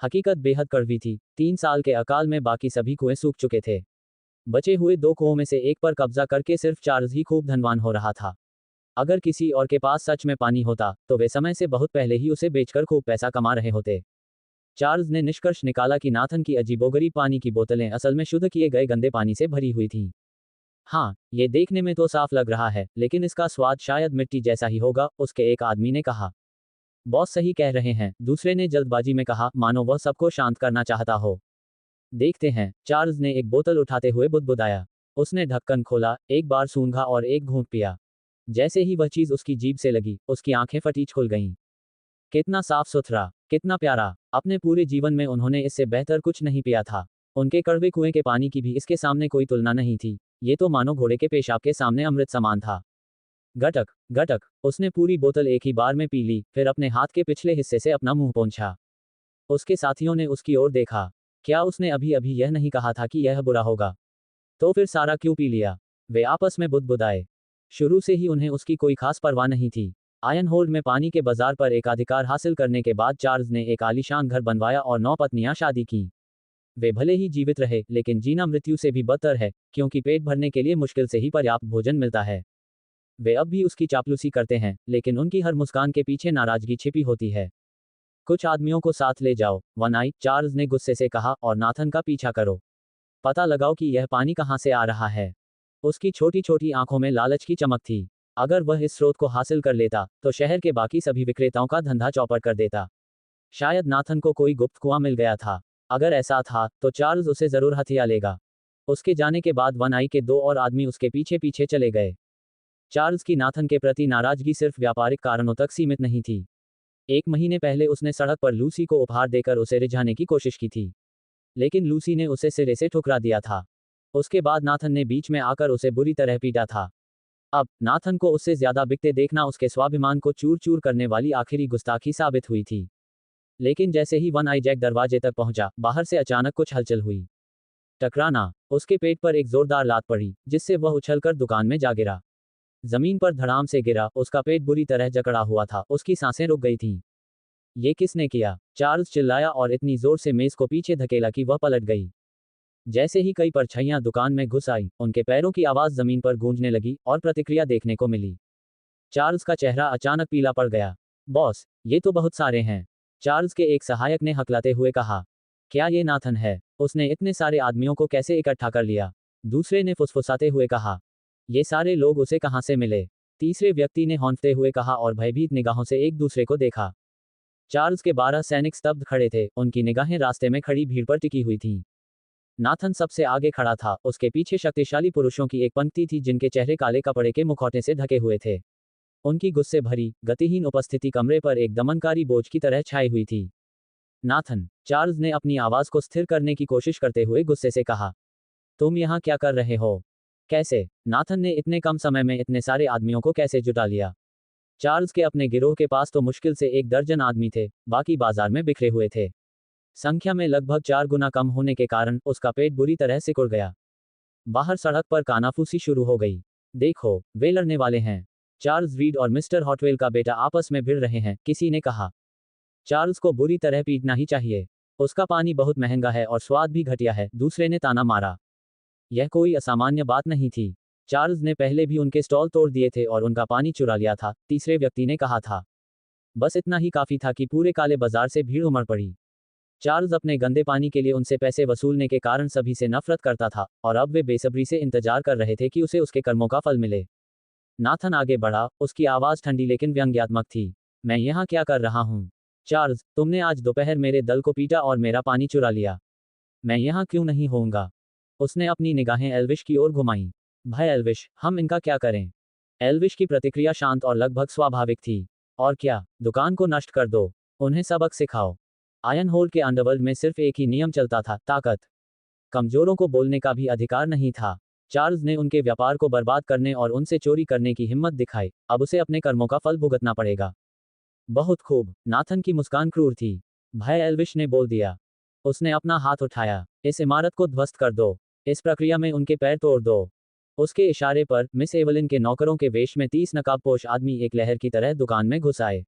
हकीकत बेहद कड़वी थी। 3 साल के अकाल में बाकी सभी कुएं सूख चुके थे। बचे हुए 2 कुओं में से एक पर कब्जा करके सिर्फ चार्ल्स ही खूब धनवान हो रहा था। अगर किसी और के पास सच में पानी होता तो वे समय से बहुत पहले ही उसे बेचकर खूब पैसा कमा रहे होते। चार्ल्स ने निष्कर्ष निकाला कि नाथन की अजीबोगरीब पानी की बोतलें असल में शुद्ध किए गए गंदे पानी से भरी हुई थीं। हाँ, ये देखने में तो साफ लग रहा है, लेकिन इसका स्वाद शायद मिट्टी जैसा ही होगा, उसके एक आदमी ने कहा। बॉस सही कह रहे हैं, दूसरे ने जल्दबाजी में कहा, मानो वह सबको शांत करना चाहता हो। देखते हैं, चार्ल्स ने एक बोतल उठाते हुए बुदबुदाया। उसने ढक्कन खोला, एक बार सूंघा और एक घूंट पिया। जैसे ही वह चीज उसकी जीभ से लगी, उसकी आंखें फटीच खुल गईं। कितना साफ सुथरा, कितना प्यारा। अपने पूरे जीवन में उन्होंने इससे बेहतर कुछ नहीं पिया था। उनके कड़वे कुएं के पानी की भी इसके सामने कोई तुलना नहीं थी। ये तो मानो घोड़े के पेशाब के सामने अमृत समान था। गटक गटक। उसने पूरी बोतल एक ही बार में पी ली, फिर अपने हाथ के पिछले हिस्से से अपना मुंह पोंछा। उसके साथियों ने उसकी ओर देखा। क्या उसने अभी अभी यह नहीं कहा था कि यह बुरा होगा? तो फिर सारा क्यों पी लिया? वे आपस में बुदबुदाए। शुरू से ही उन्हें उसकी कोई खास परवाह नहीं थी। आयन होल्ड में पानी के बाजार पर एकाधिकार हासिल करने के बाद चार्ल्स ने एक आलीशान घर बनवाया और 9 पत्नियां शादी की। वे भले ही जीवित रहे, लेकिन जीना मृत्यु से भी बदतर है, क्योंकि पेट भरने के लिए मुश्किल से ही पर्याप्त भोजन मिलता है। वे अब भी उसकी चापलूसी करते हैं, लेकिन उनकी हर मुस्कान के पीछे नाराजगी छिपी होती है। कुछ आदमियों को साथ ले जाओ, वन आई, चार्ल्स ने गुस्से से कहा, और नाथन का पीछा करो। पता लगाओ कि यह पानी कहाँ से आ रहा है। उसकी छोटी छोटी आंखों में लालच की चमक थी। अगर वह इस स्रोत को हासिल कर लेता, तो शहर के बाकी सभी विक्रेताओं का धंधा चौपट कर देता। शायद नाथन को कोई गुप्त कुआं मिल गया था। अगर ऐसा था, तो चार्ल्स उसे जरूर हथिया लेगा। उसके जाने के बाद वन आई के 2 और आदमी उसके पीछे पीछे चले गए। चार्ल्स की नाथन के प्रति नाराजगी सिर्फ व्यापारिक कारणों तक सीमित नहीं थी। 1 महीने पहले उसने सड़क पर लूसी को उपहार देकर उसे रिझाने की कोशिश की थी, लेकिन लूसी ने उसे सिरे से ठुकरा दिया था। उसके बाद नाथन ने बीच में आकर उसे बुरी तरह पीटा था। अब नाथन को उससे ज्यादा बिकते देखना उसके स्वाभिमान को चूर चूर करने वाली आखिरी गुस्ताखी साबित हुई थी। लेकिन जैसे ही वन आई जैक दरवाजे तक पहुंचा, बाहर से अचानक कुछ हलचल हुई। टकराना। उसके पेट पर एक जोरदार लात पड़ी, जिससे वह उछलकर दुकान में जा गिरा। जमीन पर धड़ाम से गिरा, उसका पेट बुरी तरह जकड़ा हुआ था, उसकी सांसें रुक गई थीं। ये किसने किया? चार्ल्स चिल्लाया और इतनी जोर से मेज को पीछे धकेला कि वह पलट गई। जैसे ही कई परछाइयां दुकान में घुस आई, उनके पैरों की आवाज जमीन पर गूंजने लगी और प्रतिक्रिया देखने को मिली। चार्ल्स का चेहरा अचानक पीला पड़ गया। बॉस, ये तो बहुत सारे हैं, चार्ल्स के एक सहायक ने हकलाते हुए कहा। क्या ये नाथन है? उसने इतने सारे आदमियों को कैसे इकट्ठा कर लिया? दूसरे ने फुसफुसाते हुए कहा। ये सारे लोग उसे कहाँ से मिले? तीसरे व्यक्ति ने हौंकते हुए कहा और भयभीत निगाहों से एक दूसरे को देखा। चार्ल्स के 12 सैनिक स्तब्ध खड़े थे, उनकी निगाहें रास्ते में खड़ी भीड़ पर टिकी हुई थीं। नाथन सबसे आगे खड़ा था, उसके पीछे शक्तिशाली पुरुषों की एक पंक्ति थी जिनके चेहरे काले कपड़े के मुखौटे से ढके हुए थे। उनकी गुस्से भरी, गतिहीन उपस्थिति कमरे पर एक दमनकारी बोझ की तरह छाई हुई थी। नाथन, चार्ल्स ने अपनी आवाज को स्थिर करने की कोशिश करते हुए गुस्से से कहा। तुम यहाँ क्या कर रहे हो? कैसे? नाथन ने इतने कम समय में इतने सारे आदमियों को कैसे जुटा लिया? चार्ल्स के अपने गिरोह के पास तो मुश्किल से 1 दर्जन आदमी थे, बाकी बाजार में बिखरे हुए थे। संख्या में लगभग 4 गुना कम होने के कारण उसका पेट बुरी तरह सिकुड़ गया। बाहर सड़क पर कानाफूसी शुरू हो गई। देखो, वे लड़ने वाले हैं। चार्ल्स रीड और मिस्टर हॉटवेल का बेटा आपस में भिड़ रहे हैं, किसी ने कहा। चार्ल्स को बुरी तरह पीटना ही चाहिए। उसका पानी बहुत महंगा है और स्वाद भी घटिया है, दूसरे ने ताना मारा। यह कोई असामान्य बात नहीं थी। चार्ल्स ने पहले भी उनके स्टॉल तोड़ दिए थे और उनका पानी चुरा लिया था, तीसरे व्यक्ति ने कहा था। बस इतना ही काफी था कि पूरे काले बाजार से भीड़ उमड़ पड़ी। चार्ल्स अपने गंदे पानी के लिए उनसे पैसे वसूलने के कारण सभी से नफरत करता था, और अब वे बेसब्री से इंतजार कर रहे थे कि उसे उसके कर्मों का फल मिले। नाथन आगे बढ़ा, उसकी आवाज ठंडी लेकिन व्यंग्यात्मक थी। मैं यहाँ क्या कर रहा हूँ? चार्ल्स, तुमने आज दोपहर मेरे दल को पीटा और मेरा पानी चुरा लिया। मैं यहाँ क्यों नहीं होऊंगा? उसने अपनी निगाहें एल्विश की ओर घुमाई। भाई एल्विश, हम इनका क्या करें? एल्विश की प्रतिक्रिया शांत और लगभग स्वाभाविक थी। और क्या, दुकान को नष्ट कर दो, उन्हें सबक सिखाओ। आयन होल्ड के अंडरवर्ल्ड में सिर्फ एक ही नियम चलता था, ताकत। कमजोरों को बोलने का भी अधिकार नहीं था। चार्ल्स ने उनके व्यापार को बर्बाद करने और उनसे चोरी करने की हिम्मत दिखाई, अब उसे अपने कर्मों का फल भुगतना पड़ेगा। बहुत खूब। नाथन की मुस्कान क्रूर थी। भाई एल्विश ने बोल दिया। उसने अपना हाथ उठाया। इस इमारत को ध्वस्त कर दो। इस प्रक्रिया में उनके पैर तोड़ दो। उसके इशारे पर मिस एवलिन के नौकरों के वेश में 30 नकाबपोश आदमी एक लहर की तरह दुकान में घुस आए।